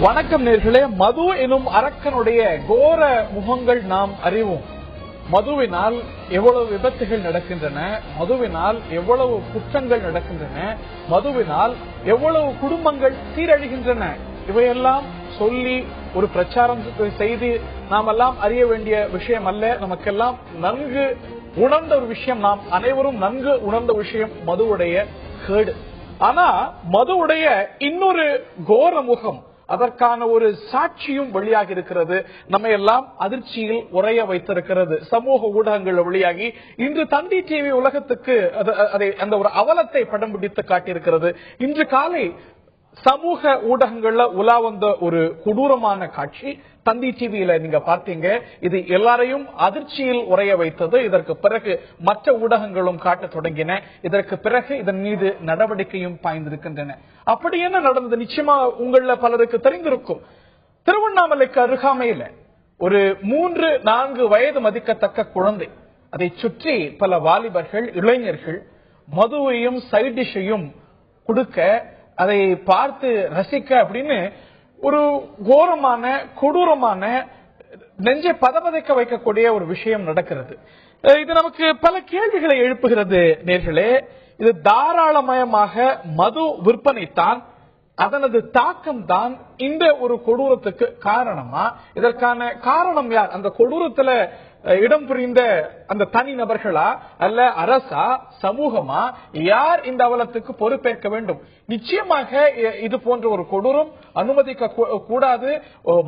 வணக்கம் நேர்களே. மது எனும் அரக்கனுடைய கோர முகங்கள் நாம் அறிவோம். மதுவினால் எவ்வளவு விபத்துகள் நடக்கின்றன, மதுவினால் எவ்வளவு குற்றங்கள் நடக்கின்றன, மதுவினால் எவ்வளவு குடும்பங்கள் சீரழிகின்றன. இவையெல்லாம் சொல்லி ஒரு பிரச்சாரம் செய்து நாம் எல்லாம் அறிய வேண்டிய விஷயம் அல்ல. நமக்கெல்லாம் நன்கு உணர்ந்த ஒரு விஷயம், நாம் அனைவரும் நன்கு உணர்ந்த விஷயம் மதுவுடைய கேடு. ஆனா மதுவுடைய இன்னொரு கோர முகம், அதற்கான ஒரு சாட்சியும் வெளியாகி இருக்கிறது. நம்ம எல்லாம் அதிர்ச்சியில் உறைய வைத்திருக்கிறது. சமூக ஊடகங்கள் வெளியாகி இன்று தந்தி டிவி உலகத்துக்கு அந்த ஒரு அவலத்தை படம் பிடித்து காட்டியிருக்கிறது. இன்று காலை சமூக ஊடகங்கள்ல உலா வந்த ஒரு கொடூரமான காட்சி தந்தி டிவியில நீங்க பார்த்தீங்க. இது எல்லாரையும் அதிர்ச்சியில் உறைய வைத்தது. இதற்கு பிறகு மற்ற ஊடகங்களும் காட்ட தொடங்கின. இதற்கு பிறகு இதன் மீது நடவடிக்கையும் பாய்ந்திருக்கின்றன. அப்படி என்ன நடந்தது? நிச்சயமா உங்கள பலருக்கு தெரிந்திருக்கும். திருவண்ணாமலைக்கு அருகாமையில ஒரு 3-4 வயது மதிக்கத்தக்க குழந்தை, அதை சுற்றி பல வாலிபர்கள், இளைஞர்கள் மதுவையும் சைட் டிஷையும் கொடுக்க, அதை பார்த்து ரசிக்க அப்படின்னு ஒரு கோரமான கொடூரமான நெஞ்சை பதபதைக்க வைக்கக்கூடிய ஒரு விஷயம் நடக்கிறது. இது நமக்கு பல கேள்விகளை எழுப்புகிறது நேர்களே. இது தாராளமயமாக மது விற்பனை தான், அதனது தாக்கம் தான் இந்த ஒரு கொடூரத்துக்கு காரணமா? இதற்கான காரணம் யார்? அந்த கொடூரத்துல இடம் புரிந்த அந்த தனி நபர்களா, அல்ல அரசா, சமூகமா? யார் இந்த அவலத்துக்கு பொறுப்பேற்க வேண்டும்? நிச்சயமாக இது போன்ற ஒரு கொடூரம் அனுமதிக்க கூடாது.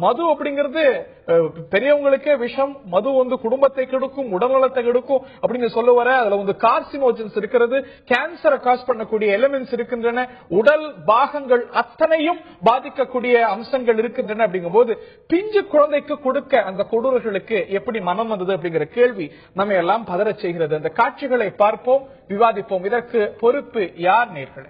மது அப்படிங்கிறது பெரியவங்களுக்கே விஷம். மது குடும்பத்தை கெடுக்கும், உடல்நலத்தை கெடுக்கும் அப்படின்னு சொல்ல வர அதுல கார்சினோஜன்ஸ் இருக்கிறது, கேன்சரை காஸ் பண்ணக்கூடிய எலிமெண்ட்ஸ் இருக்கின்றன, உடல் பாகங்கள் அத்தனையும் பாதிக்கக்கூடிய அம்சங்கள் இருக்கின்றன. அப்படிங்கும் போது பிஞ்சு குழந்தைக்கு கொடுக்க அந்த கொடூரர்களுக்கு எப்படி மனம் வந்தது அப்படிங்கிற கேள்வி நம்ம எல்லாம் பதற செய்கிறது. அந்த காட்சிகளை பார்ப்போம், விவாதிப்போம். இதற்கு பொறுப்பு யார் நேர்களே?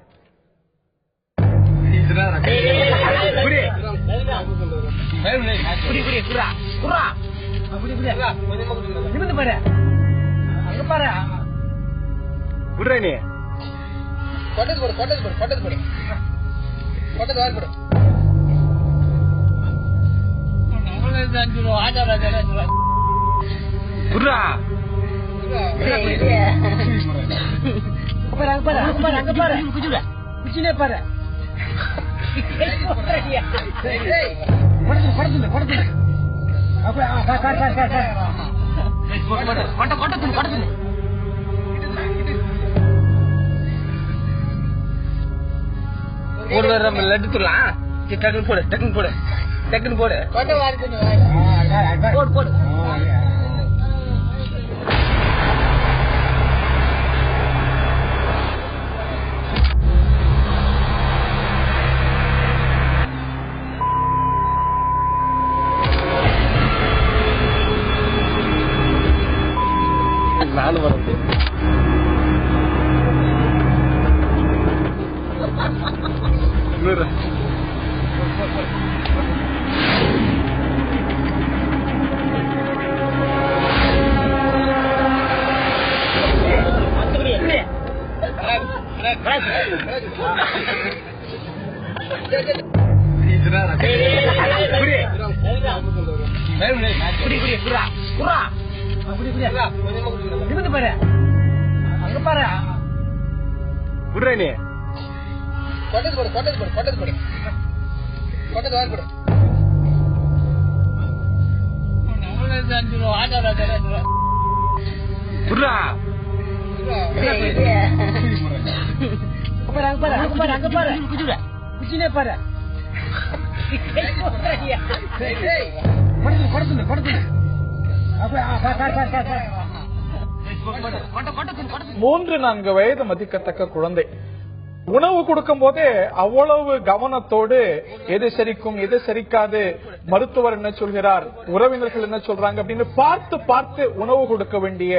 மூன்று 4 வயது மதிக்கத்தக்க குழந்தை உணவு கொடுக்கும் போதே அவ்வளவு கவனத்தோடு எது சரிக்கும் எது சரிக்காது, மருத்துவர் என்ன சொல்கிறார், உறவினர்கள் என்ன சொல்றாங்க அப்படின்னு பார்த்து பார்த்து உணவு கொடுக்க வேண்டிய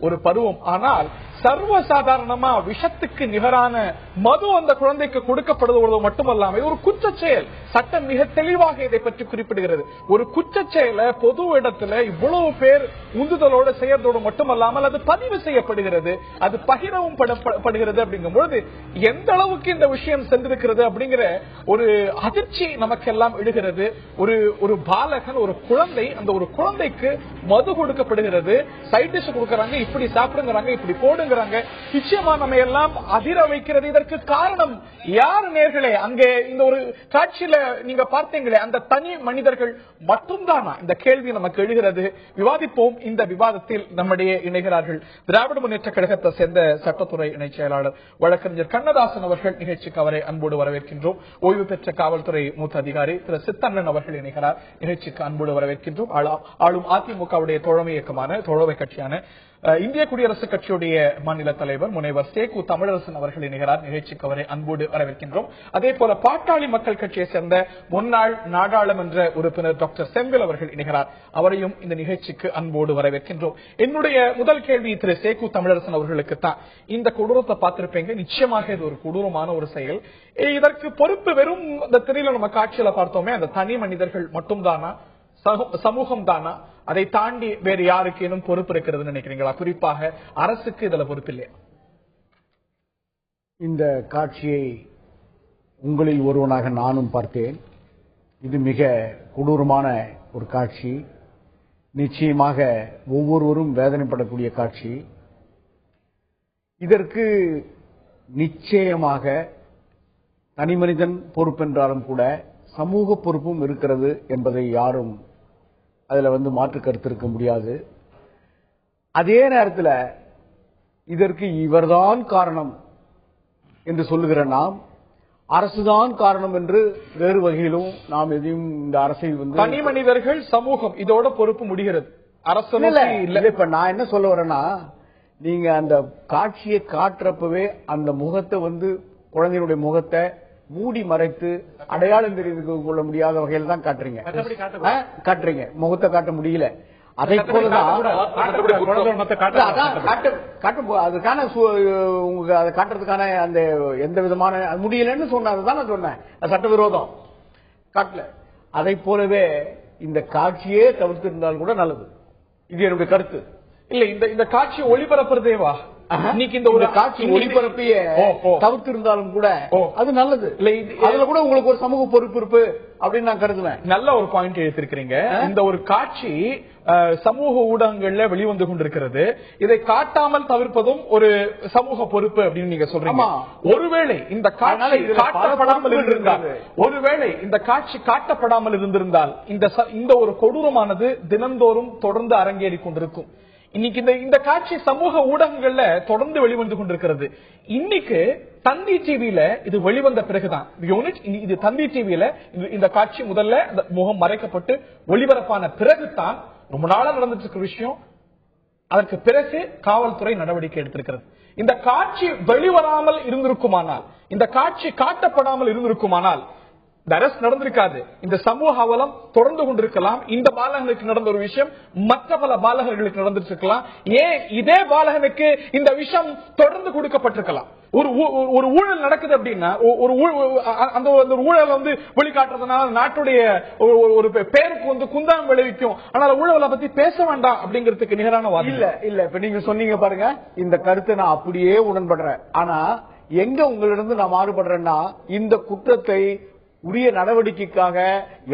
ஒரு பருவம். ஆனால் சர்வசாதாரணமா விஷத்துக்கு நிகரான மது அந்த குழந்தைக்கு கொடுக்கப்படுவது மட்டுமல்லாமல் ஒரு குற்ற செயல். சட்டம் மிக தெளிவாக இதை பற்றி குறிப்பிடுகிறது. ஒரு குற்ற செயலை பொது இடத்துல இவ்வளவு பேர் உந்துதலோடு செய்யறதோடு மட்டுமல்லாமல் அது பதிவு செய்யப்படுகிறது, அது பகிரவும் படுகிறது. அப்படிங்கும் பொழுது எந்த அளவுக்கு இந்த விஷயம் சென்றிருக்கிறது அப்படிங்கிற ஒரு அதிர்ச்சி நமக்கெல்லாம் எழுகிறது. ஒரு பாலகன், ஒரு குழந்தை, அந்த ஒரு குழந்தைக்கு மது கொடுக்கப்படுகிறது, சைட் டிஷ் கொடுக்கறாங்க, இப்படி சாப்பிடுங்கிறாங்க, இப்படி போடுங்கிறாங்க. நிச்சயமா நம்ம எல்லாம் அதிர வைக்கிறது. இதற்கு காரணம் யார் நேர்களே? அங்கே இந்த ஒரு காட்சியில நீங்க பார்த்தீங்களே, அந்த தனி மனிதர்கள் மட்டும்தானா? இந்த கேள்வி நமக்கு எழுகிறது. விவாதிப்போம். இந்த விவாதத்தில் நம்முடைய இணைகிறார்கள் திராவிட முன்னேற்ற கழகத்தை சேர்ந்த சட்டத்துறை இணை செயலாளர் வழக்கறிஞர் கண்ணதாசன் அவர்கள். நிகழ்ச்சிக்கு அவரை அன்போடு வரவேற்கின்றோம். ஓய்வு பெற்ற காவல்துறை மூத்த அதிகாரி திரு சித்தண்ணன் அவர்கள் இணைகிறார். நிகழ்ச்சிக்கு அன்போடு வரவேற்கின்றோம். ஆளும் அதிமுகவுடைய தோழமை இயக்கமான தோழமை கட்சியான இந்திய குடியரசுக் கட்சியுடைய மாநில தலைவர் முனைவர் சேகு தமிழரசன் அவர்கள் இணைகிறார். நிகழ்ச்சிக்கு அவரை அன்போடு வரவேற்கின்றோம். அதே போல பாட்டாளி மக்கள் கட்சியை சேர்ந்த முன்னாள் நாடாளுமன்ற உறுப்பினர் டாக்டர் செந்தில் அவர்கள் இணைகிறார். அவரையும் இந்த நிகழ்ச்சிக்கு அன்போடு வரவேற்கின்றோம். என்னுடைய முதல் கேள்வி திரு சேகு தமிழரசன் அவர்களுக்கு தான். இந்த கொடூரத்தை பார்த்திருப்பீங்க. நிச்சயமாக இது ஒரு கொடூரமான ஒரு செயல். இதற்கு பொறுப்பு வெறும் இந்த திரையில நம்ம காட்சியில பார்த்தோமே அந்த தனி மனிதர்கள் மட்டும்தானா, சமூகம் தானா? அதை தாண்டி வேறு யாருக்கேனும் பொறுப்பு இருக்கிறது நினைக்கிறீங்களா? குறிப்பாக அரசுக்கு இதுல பொறுப்பு இல்லையா? இந்த காட்சியை உங்களில் ஒருவனாக நானும் பார்த்தேன். இது மிக கொடூரமான ஒரு காட்சி. நிச்சயமாக ஒவ்வொருவரும் வேதனைப்படக்கூடிய காட்சி. இதற்கு நிச்சயமாக தனிமனிதன் பொறுப்பென்றாலும் கூட சமூக பொறுப்பும் இருக்கிறது என்பதை யாரும் அதுல மாற்று கருத்து இருக்க முடியாது. அதே நேரத்தில் இதற்கு இவர்தான் காரணம் என்று சொல்லுகிற நாம், அரசுதான் காரணம் என்று வேறு வகையிலும் நாம் எதையும் இந்த அரசை தனி மனிதர்கள் சமூகம் இதோட பொறுப்பு முடிகிறது. அரசு இல்ல. இப்ப நான் என்ன சொல்ல வரேன்னா, நீங்க அந்த காட்சியை காட்டுறப்பவே அந்த முகத்தை குழந்தையினுடைய முகத்தை மூடி மறைத்து அடையாளம் தெரிந்து கொள்ள முடியாத வகையில் தான் காட்டுறீங்க. முகத்தை காட்ட முடியல. அதை போலதான் அதுக்கான அதை காட்டுறதுக்கான அந்த எந்த விதமான முடியலன்னு சொன்னதுதான் நான் சொன்னேன். சட்டவிரோதம் காட்டல. அதை போலவே இந்த காட்சியே தவிர்த்திருந்தால் கூட நல்லது. இது என்னுடைய கருத்து. இல்ல இந்த காட்சி ஒளிபரப்புறதேவா? இன்னைக்கு இந்த ஒரு காட்சி ஒளிபரப்பைய தவிர்த்து இருந்தாலும் கூட அது நல்லது. அதுல கூட உங்களுக்கு ஒரு சமூக பொறுப்பு இருப்பு அப்படின்னு நான் கருதுவேன். நல்ல ஒரு பாயிண்ட் எடுத்திருக்கிறீங்க. இந்த ஒரு காட்சி சமூக ஊடகங்கள்ல வெளிவந்து கொண்டிருக்கிறது. இதை காட்டாமல் தவிர்ப்பதும் ஒரு சமூக பொறுப்பு அப்படின்னு நீங்க சொல்றீங்க. ஒருவேளை இந்த காட்சி காட்டப்படாமல் இருந்திருந்தால், ஒருவேளை இந்த காட்சி காட்டப்படாமல் இருந்திருந்தால் இந்த ஒரு கொடூரமானது தினந்தோறும் தொடர்ந்து அரங்கேறி கொண்டிருக்கும். இன்னைக்கு இந்த காட்சி சமூக ஊடகங்கள்ல தொடர்ந்து வெளிவந்து கொண்டிருக்கிறது. இன்னைக்கு தந்தி டிவியில இது வெளிவந்த பிறகுதான் இது தந்தி டிவியில இந்த காட்சி முதல்ல முகம் மறைக்கப்பட்டு ஒளிபரப்பான பிறகுதான் ரொம்ப நாளா நடந்துட்டு இருக்கிற விஷயம். அதற்கு பிறகு காவல்துறை நடவடிக்கை எடுத்திருக்கிறது. இந்த காட்சி வெளிவராமல் இருந்திருக்குமானால், இந்த காட்சி காட்டப்படாமல் இருந்திருக்குமானால் இந்த அரசு நடந்திருக்காது. இந்த சமூக அவலம் தொடர்ந்து கொண்டிருக்கலாம். இந்த பாலகனுக்கு நடந்த ஒரு விஷயம் மற்ற பல பாலகர்களுக்கு நடந்திருக்கலாம். ஏன் இதே பாலகனுக்கு இந்த விஷயம் தொடர்ந்து கொடுக்கப்பட்டிருக்கலாம். ஒரு ஊழல் நடக்குது அப்படின்னா அந்த ஊழல் வெளிக்காட்டுறதுனால நாட்டுடைய ஒரு பேருக்கு குந்தம் விளைவிக்கும். ஆனால் ஊழலை பத்தி பேச வேண்டாம் அப்படிங்கிறதுக்கு நிகரான வாதம் இல்ல. இப்ப நீங்க சொன்னீங்க பாருங்க, இந்த கருத்தை நான் அப்படியே உடன்படுறேன். ஆனா எங்க உங்களிடம் நான் மாறுபடுறேன்னா, இந்த குற்றத்தை உரிய நடவடிக்கைக்காக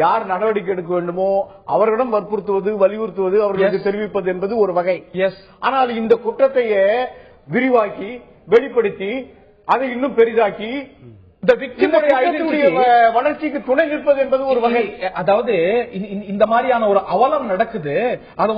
யார் நடவடிக்கை எடுக்க வேண்டுமோ அவர்களிடம் வற்புறுத்துவது, வலியுறுத்துவது, அவர்களுக்கு தெரிவிப்பது என்பது ஒரு வகை. ஆனால் இந்த குற்றத்தையே விரிவாக்கி வெளிப்படுத்தி அதை இன்னும் பெரிதாக்கி வளர்ச்சிக்கு துணை நிற்பது என்பது ஒரு வகை. அதாவது இந்த மாதிரியான ஒரு அவலம் நடக்குது. அதை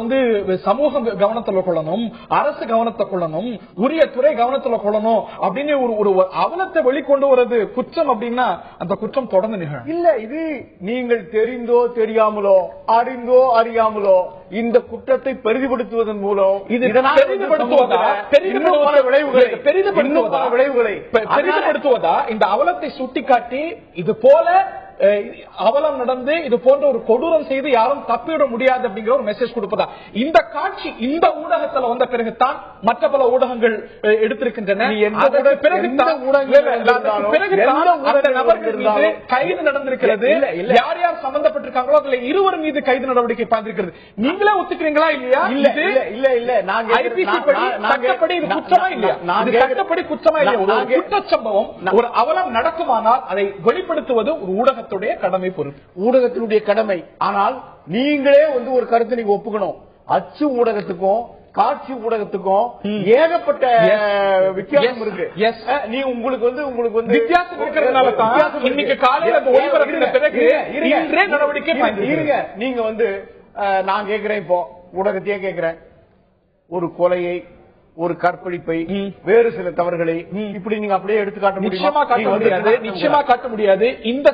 சமூகம் கவனத்துல கொள்ளணும், அரசு கவனத்தை கொள்ளணும், உரிய துறை கவனத்துல கொள்ளணும் அப்படின்னு ஒரு அவலத்தை வெளிக்கொண்டு வருது குற்றம் அப்படின்னா அந்த குற்றம் தொடர்ந்து நிகழும். இல்ல, இது நீங்கள் தெரிந்தோ தெரியாமலோ அறிந்தோ அறியாமலோ இந்த குற்றத்தை பெரிதுபடுத்துவதன் மூலம் விளைவுகளை இந்த அவலத்தை சுட்டிக்காட்டி இது போல அவலம் நடந்து இது போன்ற ஒரு கொடூரம் செய்து யாரும் தப்பிவிட முடியாது அப்படிங்கிற ஒரு மெசேஜ் கொடுப்பதா. இந்த காட்சி இந்த ஊடகத்துல வந்த பிறகுதான் மற்ற பல ஊடகங்கள் எடுத்திருக்கின்றன. கைது நடந்திருக்கிறது. யார் யார் சம்பந்தப்பட்டிருக்காங்களோ அதுல இருவர் மீது கைது நடவடிக்கை பார்த்திருக்கிறது. நீங்களே ஒத்துக்கிறீங்களா இல்லையா? சட்டப்படி இது குற்றமா இல்லையா? சட்டப்படி குற்றமா இல்லையா? ஒரு குற்றச்சம்பவம் ஒரு அவலம் நடக்குமானால் அதை வெளிப்படுத்துவது ஒரு ஊடகத்துடைய கடமை, பொறுப்பு, ஊடகத்தினுடைய கடமை. ஆனால் நீங்களே ஒரு கருத்தை நீங்க ஒப்புக்கணும். அச்சு ஊடகத்துக்கும் காட்சி ஊடகத்துக்கும் ஏகப்பட்ட வித்தியாசம் இருக்கு. நீ உங்களுக்கு வித்தியாசம் இருக்கிறதுனால தான் இன்னைக்கு காலையில ஒளிபரப்பின பிறகு இன்றே நடவடிக்கை இருங்க. நீங்க நான் கேட்கிறேன், இப்போ ஊடகத்தையே கேட்கிறேன், ஒரு கொலையை, ஒரு கற்பழிப்பை, வேறு சில தவறுகளை இப்படி நீங்க அப்படியே எடுத்து காட்ட நிச்சயமா காட்ட முடியாது. இந்த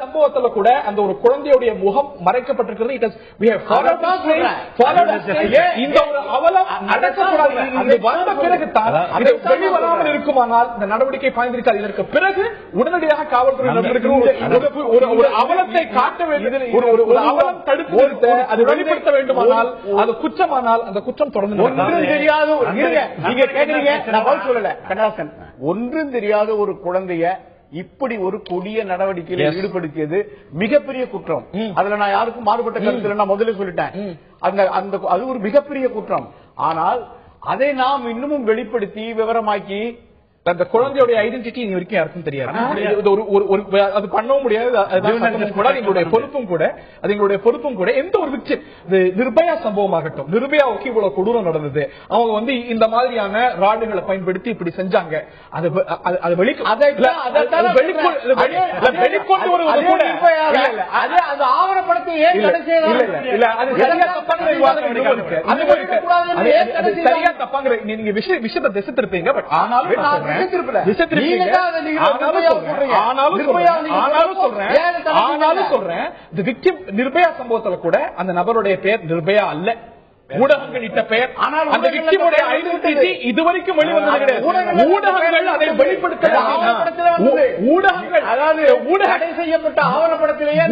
சம்பவத்துல கூட அந்த ஒரு குழந்தையுடைய முகம் மறைக்கப்பட்டிருக்கிறது. இந்த ஒரு அவலம் நடக்கக்கூடாது. வந்த பிறகு வெளிவராமல் இருக்குமானால் இந்த நடவடிக்கை பாய்ந்திருக்காது. இதற்கு பிறகு உடனடியாக காவல்துறை ஒரு அவலத்தை காட்ட வேண்டும், ஒரு அவலம் தடுப்பு நிறுத்த அது வெளிப்படுத்த வேண்டுமானால் அது குற்றமானால் அந்த குற்றம் தொடர்ந்து தெரியாத நீங்க கேக்குறீங்க, நான் பதில் சொல்லல. கண்ணதாசன், ஒன்றும் தெரியாத ஒரு குழந்தைய இப்படி ஒரு கொடிய நடவடிக்கையில் ஈடுபடுத்தியது மிகப்பெரிய குற்றம். அதுல நான் யாருக்கும் மாறுபட்ட கருத்து நான் முதல்ல சொல்லிட்டேன். அது ஒரு மிகப்பெரிய குற்றம். ஆனால் அதை நாம் இன்னமும் வெளிப்படுத்தி விவரமாக்கி அந்த குழந்தையோட ஐடென்டிட்டி இனி வரைக்கும் யாருக்கும் தெரியாது. அது பண்ணவும் முடியாது. எங்களுடைய பொறுப்பும் கூட எந்த ஒரு நிர்பயா சம்பவம் ஆகட்டும், நிர்பயாவுக்கு இவ்வளவு கொடூரம் நடந்தது, அவங்க இந்த மாதிரியான ராடுகளை பயன்படுத்தி இப்படி செஞ்சாங்க. வெளிக்கொண்டு வருவது கூட ஆவணப்படத்தை சரியா தப்பாங்கிற நீங்க விஷயத்தை திசை திருப்பீங்க. பட் ஆனாலும் நிர்பயா சம்பவத்தில் கூட அந்த நபருடைய பெயர் நிர்பயா அல்ல, ஊடகங்கள் இட்ட பெயர். ஆனால் அந்த விக்டிமுடைய ஐடென்டிட்டி இதுவரைக்கும் வெளிவந்தது கிடையாது. ஊடகங்கள் அதை வெளிப்படுத்த ஊடகங்கள், அதாவது ஊடகம் செய்யப்பட்ட ஆவணப்படத்திலேயே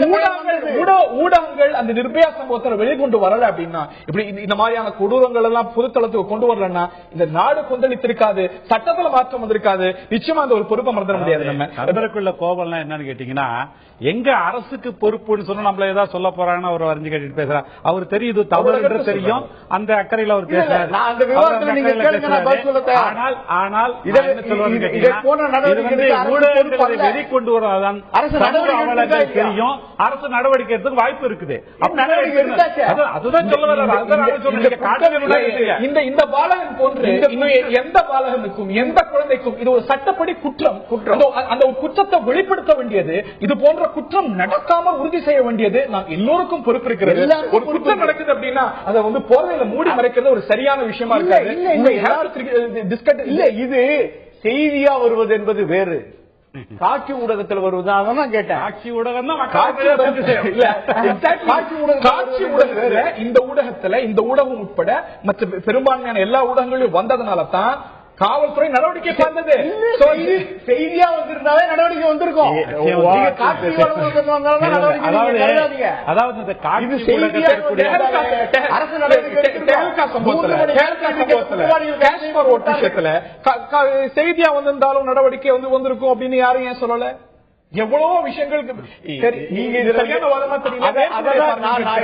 ஊடகங்கள் அந்த நிர்பயா சம்பவத்தை வெளிக்கொண்டு வரல அப்படின்னா, இப்படி இந்த மாதிரியான கொடூரங்கள் எல்லாம் பொதுத்தளத்துக்கு கொண்டு வரலன்னா இந்த நாடு கொந்தளித்திருக்காது, சட்டத்துல மாற்றம் வந்திருக்காது. நிச்சயமா அந்த ஒரு பொறுப்பை மறந்துட முடியாது. நம்ம அதற்குள்ள கோபம் என்னன்னு கேட்டீங்கன்னா, எங்க அரசுக்கு பொறுப்புன்னு சொன்னா நம்மள ஏதாவது சொல்ல போறாங்கன்னா அவர் வரைஞ்சு கேட்டுட்டு பேசுறாரு. அவர் தெரியுது தவறு என்று தெரியும், அந்த அக்கறையில் அவர் பேசுறாரு. ஆனால் ஊடகங்களை வெளிக்கொண்டு வருவதுதான் தெரியும். அரசு நடவடிக்கை எடுத்து வாய்ப்பு இருக்குது. அதுதான் இந்த பாலகன் போன்று எந்த பாலகனுக்கும் எந்த குழந்தைக்கும் இது ஒரு சட்டப்படி குற்றம். அந்த குற்றத்தை வெளிப்படுத்த வேண்டியது, இது போன்ற குற்றம் நடக்காமல் உறுதி செய்ய வேண்டியது நாம் எல்லோருக்கும் பொறுப்பு இருக்கிறது. ஒரு குற்றம் நடக்குது அப்படின்னா அதை போர்வையில மூடி மறைக்கிறது ஒரு சரியான விஷயமா இருக்காது. இது செய்தியா வருவது என்பது வேறு, காட்சி ஊடகத்தில் வருவது. அதான் கேட்டேன். காட்சி ஊடகம் தான் காட்சி ஊடகத்துல இந்த ஊடகத்துல இந்த ஊடகம் உட்பட மற்ற பெரும்பான்மையான எல்லா ஊடகங்களும் வந்ததுனால தான் காவல்துறை நடவடிக்கை பார்த்தது. செய்தியா வந்திருந்தாலே நடவடிக்கை வந்திருக்கும். செய்தியா வந்திருந்தாலும் நடவடிக்கை வந்திருக்கும் அப்படின்னு யாரும் ஏன் சொல்லல? எவ்வளவோ விஷயங்களுக்கு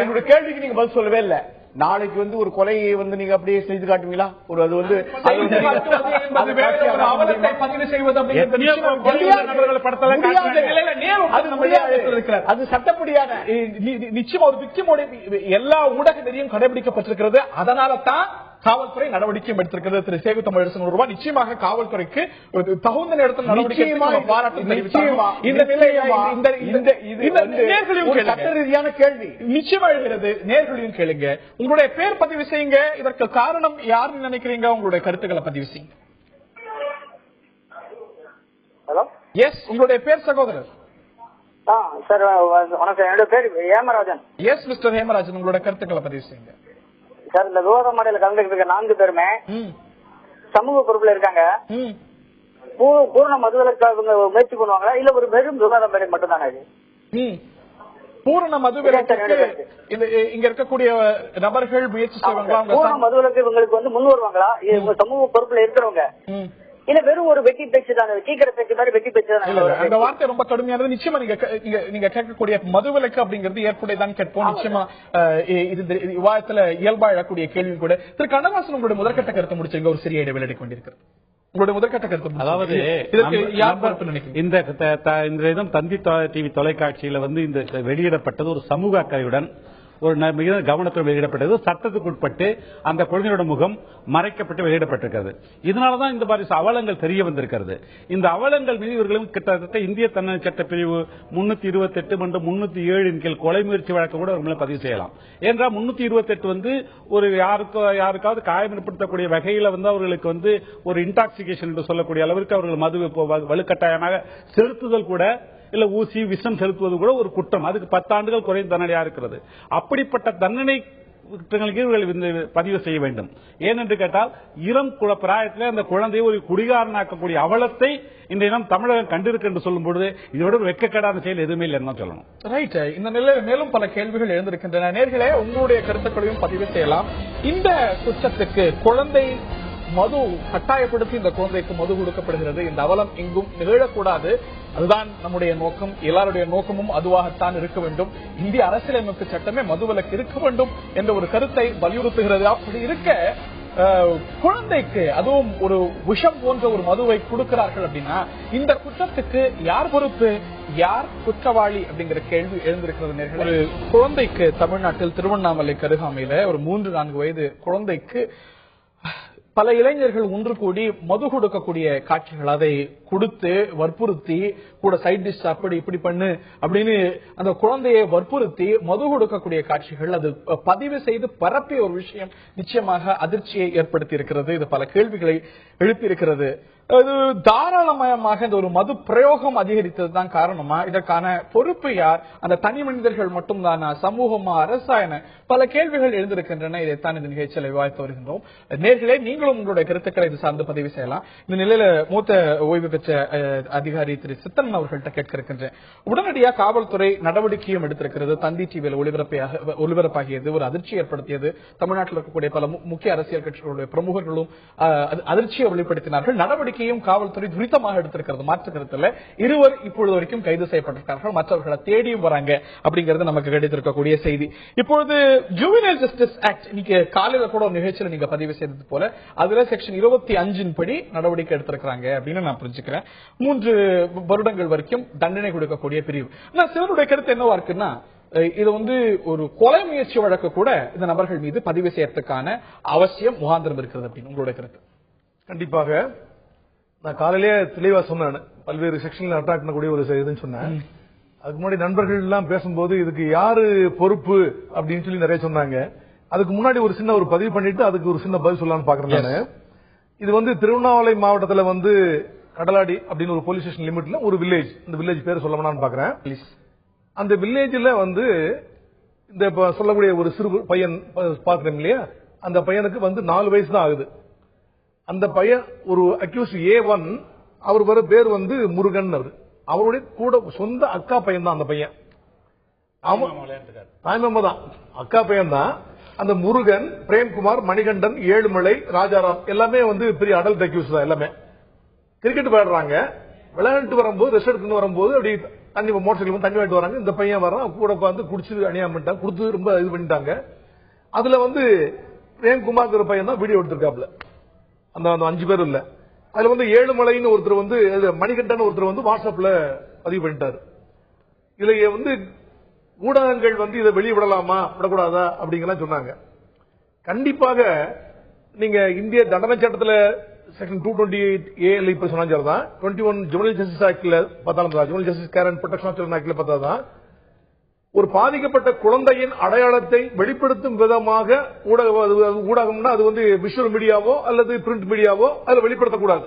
என்னோட கேள்விக்கு நீங்க பதில் சொல்லவே இல்லை. நாளைக்கு ஒரு கொலையை நீங்க அப்படியே செய்து காட்டுவீங்களா? அது சட்டப்படியான நிச்சயமா ஒரு விக்டிமோட எல்லா ஊடக நெறியும் கடைபிடிக்கப்பட்டிருக்கிறது. அதனால தான் காவல்துறை நடவடிக்கை எடுத்திருக்கிறது. திரு சேகு தமிழரசன் ரூபாய் நிச்சயமாக காவல்துறைக்கு தகுந்த நேரத்தில் நடவடிக்கை பாராட்டு சட்ட ரீதியான கேள்வி நிச்சயமா எழுகிறது. நேர்களையும் கேளுங்க, உங்களுடைய பேர் பதிவு செய்யுங்க. இதற்கு காரணம் யாருன்னு நினைக்கிறீங்க? உங்களுடைய கருத்துக்களை பதிவு செய்யுங்க. எஸ், உங்களுடைய பேர் சகோதரர்? சார் வணக்கம், என்னோட பேர் ஹேமராஜன். எஸ் மிஸ்டர் ஹேமராஜன், உங்களுடைய கருத்துக்களை பதிவு செய்யுங்க. சார், இந்த விவாத மாடல கலந்துக்கிட்டு இருக்க 4 பேருமே சமூக பொறுப்புல இருக்காங்க. பூர்ண மதுவிலக்காக இவங்க முயற்சி பண்ணுவாங்களா இல்ல ஒரு வெறும் விவாதம் மேடை மட்டும் தானே அது? பூரண மதுவிலக்கு இங்க இருக்கக்கூடிய நபர்கள் முயற்சி செய்வாங்களா? பூர்ண மதுவிலக்கு இவங்களுக்கு வந்து முன் வருவாங்களா? இவங்க சமூக பொறுப்புல இருக்கிறவங்க இல்ல வெறும் ஒரு வெட்டி பேச்சு தானே, டீக்கடை பேச்சு மாதிரி வெட்டி பேச்சு தானே? அந்த வார்த்தை ரொம்ப கடுமையானது. நிச்சயமா நீங்க கேட்கக்கூடிய மதுவிலக்கு அப்படிங்கிறது ஏற்புடையதான் கேட்போம். நிச்சயமா இது விவாதத்துல இயல்பா எழக்கூடிய கேள்வி கூட. திரு கண்ணதாசன் உங்களுடைய முதற்கட்ட கருத்தை முடிச்சுங்க, ஒரு சிறிய இடைவெளி கொண்டிருக்கிறது. உங்களுடைய முதற்கட்ட கருத்து, அதாவது இந்த தந்தி டிவி தொலைக்காட்சியில வந்து இந்த வெளியிடப்பட்டது ஒரு சமூக அக்கறையுடன் ஒரு மிக கவனத்தில் வெளியிடப்பட்டது. சட்டத்துக்குட்பட்டு அந்த குழந்தையோட முகம் மறைக்கப்பட்டு வெளியிடப்பட்டிருக்கிறது. இதனாலதான் இந்த மாதிரி அவலங்கள் தெரிய வந்திருக்கிறது. இந்த அவலங்கள் மீது இவர்களும் கிட்டத்தட்ட இந்திய தண்டனை சட்ட பிரிவு 328 மற்றும் 307 கீழ் கொலை முயற்சி வழக்கு கூட அவர்களை பதிவு செய்யலாம். ஏனென்றால் 328 வந்து ஒரு யாருக்காவது காயம் ஏற்படுத்தக்கூடிய வகையில் வந்து அவர்களுக்கு வந்து ஒரு இன்டாக்சிகேஷன் என்று சொல்லக்கூடிய அளவிற்கு அவர்கள் மது வலுக்கட்டாயமாக செலுத்துதல் கூட இல்ல ஊசி விஷம் செலுத்துவது கூட ஒரு குற்றம். அதுக்கு 10 ஆண்டுகள் குறைந்த தண்டனையா இருக்கிறது. அப்படிப்பட்ட தண்டனை பதிவு செய்ய வேண்டும். ஏனென்று கேட்டால் இளம் பிராயத்திலே அந்த குழந்தையை ஒரு குடிகாரனாக்கக்கூடிய அவலத்தை இந்த இனம் தமிழகம் கண்டிருக்கு என்று சொல்லும் பொழுது இதோட ஒரு வெட்கக்கேடான செயல் எதுவுமே இல்லைன்னு சொல்லணும். ரைட். இந்த நிலையில் மேலும் பல கேள்விகள் எழுந்திருக்கின்றன. நேர்களே, உங்களுடைய கருத்துக்களையும் பதிவு செய்யலாம். இந்த குற்றத்துக்கு குழந்தை மது கட்டாயப்படுத்தி இந்த குழந்தைக்கு மது கொடுக்கப்படுகிறது. இந்த அவலம் எங்கும் நிகழக்கூடாது. அதுதான் நம்முடைய நோக்கம். எல்லாருடைய நோக்கமும் அதுவாகத்தான் இருக்க வேண்டும். இந்திய அரசியலமைப்பு சட்டமே மதுவிலக்கு இருக்க வேண்டும் என்ற ஒரு கருத்தை வலியுறுத்துகிறது. அப்படி இருக்க குழந்தைக்கு அதுவும் ஒரு விஷம் போன்ற ஒரு மதுவை கொடுக்கிறார்கள் அப்படின்னா இந்த குற்றத்துக்கு யார் பொறுப்பு, யார் குற்றவாளி அப்படிங்கிற கேள்வி எழுந்திருக்கிறது. ஒரு குழந்தைக்கு தமிழ்நாட்டில் திருவண்ணாமலை அருகாமையில ஒரு 3-4 வயது குழந்தைக்கு பல இளைஞர்கள் ஒன்று கூடி மது கொடுக்கக்கூடிய காட்சிகள், அதை கொடுத்து வற்புறுத்தி கூட சைட் டிஷ் அப்படி இப்படி பண்ணு அப்படின்னு அந்த குழந்தையை வற்புறுத்தி மது கொடுக்கக்கூடிய காட்சிகள் அது பதிவு செய்து பரப்பிய ஒரு விஷயம் நிச்சயமாக அதிர்ச்சியை ஏற்படுத்தி இருக்கிறது. இது பல கேள்விகளை எழுப்பியிருக்கிறது. அது தாராளமயமாக இந்த ஒரு மது பிரயோகம் அதிகரித்தது தான் காரணமா? இதற்கான பொறுப்பு யார்? அந்த தனி மனிதர்கள் மட்டும் தானா, சமூகமா, அரசாயன பல கேள்விகள் எழுந்திருக்கின்றன. இதைத்தான் இந்த நிகழ்ச்சியில் விவாதித்து வருகின்றோம். நேர்களே, நீங்களும் உங்களுடைய கருத்துக்களை இது சார்ந்து பதிவு செய்யலாம். இந்த நிலையில மூத்த ஓய்வு பெற்ற அதிகாரி திரு சித்தன் அவர்கள்ட்ட கேட்க இருக்கின்றேன். உடனடியாக காவல்துறை நடவடிக்கையும் எடுத்திருக்கிறது. தந்தி டிவியில் ஒளிபரப்பாகியது ஒரு அதிர்ச்சி ஏற்படுத்தியது. தமிழ்நாட்டில் இருக்கக்கூடிய பல முக்கிய அரசியல் கட்சிகளுடைய பிரமுகர்களும் அதிர்ச்சியை வெளிப்படுத்தினார்கள். நடவடிக்கையும் காவல்துறை துரிதமாக எடுத்திருக்கிறது, மாற்று கருத்துல. இருவர் இப்பொழுது வரைக்கும் கைது செய்யப்பட்டிருக்கிறார்கள். மற்றவர்களை தேடியும் வராங்க அப்படிங்கிறது நமக்கு கிடைத்திருக்கக்கூடிய செய்தி. இப்பொழுது ஜுவனைல் ஜஸ்டிஸ் ஆக்ட் இன்னைக்கு காலையில கூட ஒரு நிகழ்ச்சியில நீங்க பதிவு செய்தது போல அதுல செக்ஷன் 25 படி நடவடிக்கை எடுத்திருக்கிறாங்க அப்படின்னு நான் புரிஞ்சுக்கிறேன். 3 வருடங்கள் வரைக்கும் தண்டனை கொடுக்கக்கூடிய பிரிவு. சிலருடைய கருத்து என்னவா இருக்குன்னா, இது வந்து ஒரு கொலை முயற்சி வழக்கு கூட இந்த நபர்கள் மீது பதிவு செய்யறதுக்கான அவசியம் முகாந்திரம் இருக்கிறது அப்படின்னு உங்களுடைய கருத்து? கண்டிப்பாக. நான் காலையிலேயே தெளிவா சொன்னேன், பல்வேறு செக்ஷன்ல அட்டாக் பண்ணக்கூடிய ஒரு இதுன்னு சொன்னேன். அதுக்கு முன்னாடி நண்பர்கள் எல்லாம் பேசும்போது இதுக்கு யாரு பொறுப்பு அப்படின்னு சொல்லி நிறைய சொன்னாங்க. அதுக்கு முன்னாடி ஒரு சின்ன ஒரு பதிவு பண்ணிட்டு அதுக்கு ஒரு சின்ன பதில் சொல்லலாம்னு பாக்குறேன். இது வந்து திருவண்ணாமலை மாவட்டத்தில் வந்து கடலாடி அப்படின்னு ஒரு போலீஸ் ஸ்டேஷன் லிமிட்ல ஒரு வில்லேஜ், இந்த வில்லேஜ் பேர் சொல்லணும்னு பாக்குறேன். அந்த வில்லேஜ்ல வந்து இந்த சொல்லக்கூடிய ஒரு சிறு பையன் பாக்குறேன் இல்லையா, அந்த பையனுக்கு வந்து 4 வயசு தான் ஆகுது. அந்த பையன் ஒரு அக்யூஸ் A1, அவர் வர பேர் வந்து முருகன். அவருடைய கூட சொந்த அக்கா பையன் தான் அந்த பையன். தாய்மாமா தான், அக்கா பையன் தான். அந்த முருகன், பிரேம்குமார், மணிகண்டன், ஏழுமலை, ராஜாராம் எல்லாமே வந்து பெரிய அடல்ட் அக்யூஸ் தான். எல்லாமே கிரிக்கெட் விளையாடுறாங்க. விளையாண்டு வரும்போது ரெஸ்ட் எடுத்து வரும்போது அப்படி தண்ணி மோட்டர் சைக்கிள் தண்ணி வாங்கிட்டு வராங்க. இந்த பையன் வரான், கூட உட்காந்து குடிச்சு அணியாம பண்ணிட்டாங்க, கொடுத்து ரொம்ப இது பண்ணிட்டாங்க. அதுல வந்து பிரேம்குமார் பையன் தான் வீடியோ எடுத்திருக்காப்ல. அந்த 5 பேர் இல்ல, அதுல வந்து ஏழுமலைன்னு ஒருத்தர் வந்து மணிகண்டன் ஒருத்தர் வந்து வாட்ஸ்அப்ல பதிவு பண்ணிட்டாரு. இதுல வந்து ஊடகங்கள் வந்து இதை வெளியே விடலாமா விடக்கூடாதா அப்படிங்கலாம் சொன்னாங்க. கண்டிப்பாக நீங்க இந்திய தண்டனை சட்டத்தில் செக்ஷன் 228A இப்ப சொன்னாதான் 21 ஜுவனைல் ஜஸ்டிஸ் ஆக்ட்ல பார்த்தாலும், juvenile justice care and protection of children ஆக்ட்ல பார்த்தாதான் ஒரு பாதிக்கப்பட்ட குழந்தையின் அடையாளத்தை வெளிப்படுத்தும் விதமாக ஊடகம்னா அது வந்து விஷுவல் மீடியாவோ அல்லது பிரிண்ட் மீடியாவோ அதுல வெளிப்படுத்தக்கூடாது.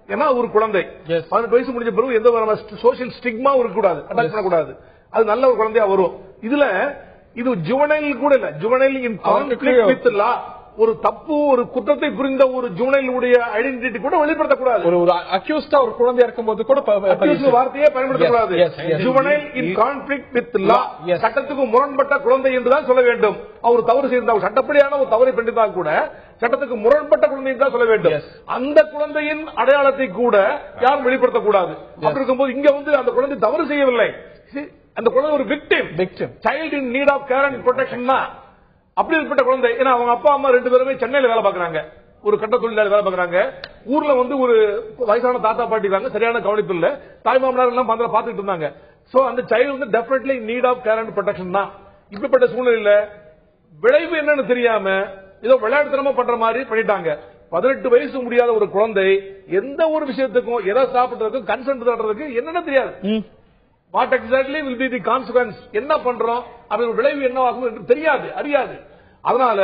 ஏன்னா ஒரு குழந்தை 18 வயசு முடிஞ்ச பிறகு எந்த சோசியல் ஸ்டிக்மா இருக்கக்கூடாது, அட்டாக் பண்ணக்கூடாது. அது நல்ல ஒரு குழந்தையா வரும். இதுல இது ஜுவனைல் கூட இல்ல, ஜுவனைல் இன் கான்ஃபிளிக்ட் வித் லா, ஒரு தப்பு ஒரு குற்றத்தை புரிந்த ஒரு ஜூனைலுடைய ஐடென்டிட்டி கூட வெளிப்படுத்தக்கூடாது. ஒரு அக்யூஸ்டா ஒரு குழந்தையா இருக்கும்போது கூட வார்த்தையே பயன்படுத்தக்கூடாது. ஜுவனைல் இன் கான்ஃபிளிக்ட் வித் லா, சட்டத்துக்கு முரண்பட்ட குழந்தை என்றுதான் சொல்ல வேண்டும். அவர் தவறு செய்தால் சட்டப்படியான ஒரு தவறை பண்ணியிருந்தால் கூட சட்டத்துக்கு முரண்பட்ட குழந்தை தான் சொல்ல வேண்டும். அந்த குழந்தையின் அடையாளத்தை கூட யாரும் வெளிப்படுத்தக்கூடாது. அப்படி இருக்கும்போது இங்க வந்து அந்த குழந்தை தவறு செய்யவில்லை, அந்த குழந்தை ஒரு victim, child in need of care and protection தான். அப்படிப்பட்ட குழந்தை, ஏன்னா அவங்க அப்பா அம்மா 2 பேருமே சென்னையில வேலை பார்க்கறாங்க, ஒரு கட்ட தொழிலாளி வேலை பார்க்கறாங்க. ஊர்ல வந்து ஒரு வயசான தாத்தா பாட்டி இருக்காங்க, சரியான கவனிப்பு இல்ல, தாய் மாமனார் எல்லாம் பந்தல பாத்துட்டு இருந்தாங்க. சோ அந்த சைல்டு வந்து definitely need of care and protection தான். இப்படிப்பட்ட சூழ்நிலையில விளைவு என்னன்னு தெரியாம ஏதோ விளையாட்டுத்தனமா பண்ற மாதிரி பண்ணிட்டாங்க. 18 வயசு முடியாத ஒரு குழந்தை எந்த ஒரு விஷயத்துக்கும் எதை சாப்பிடுறதுக்கும் கன்சென்ட் தர்றதுக்கு என்னன்னு தெரியாது. What exactly will be the consequence, என்ன பண்றோம் அப்படி விளைவு என்ன ஆகும் என்று தெரியாது, அறியாது. அதனால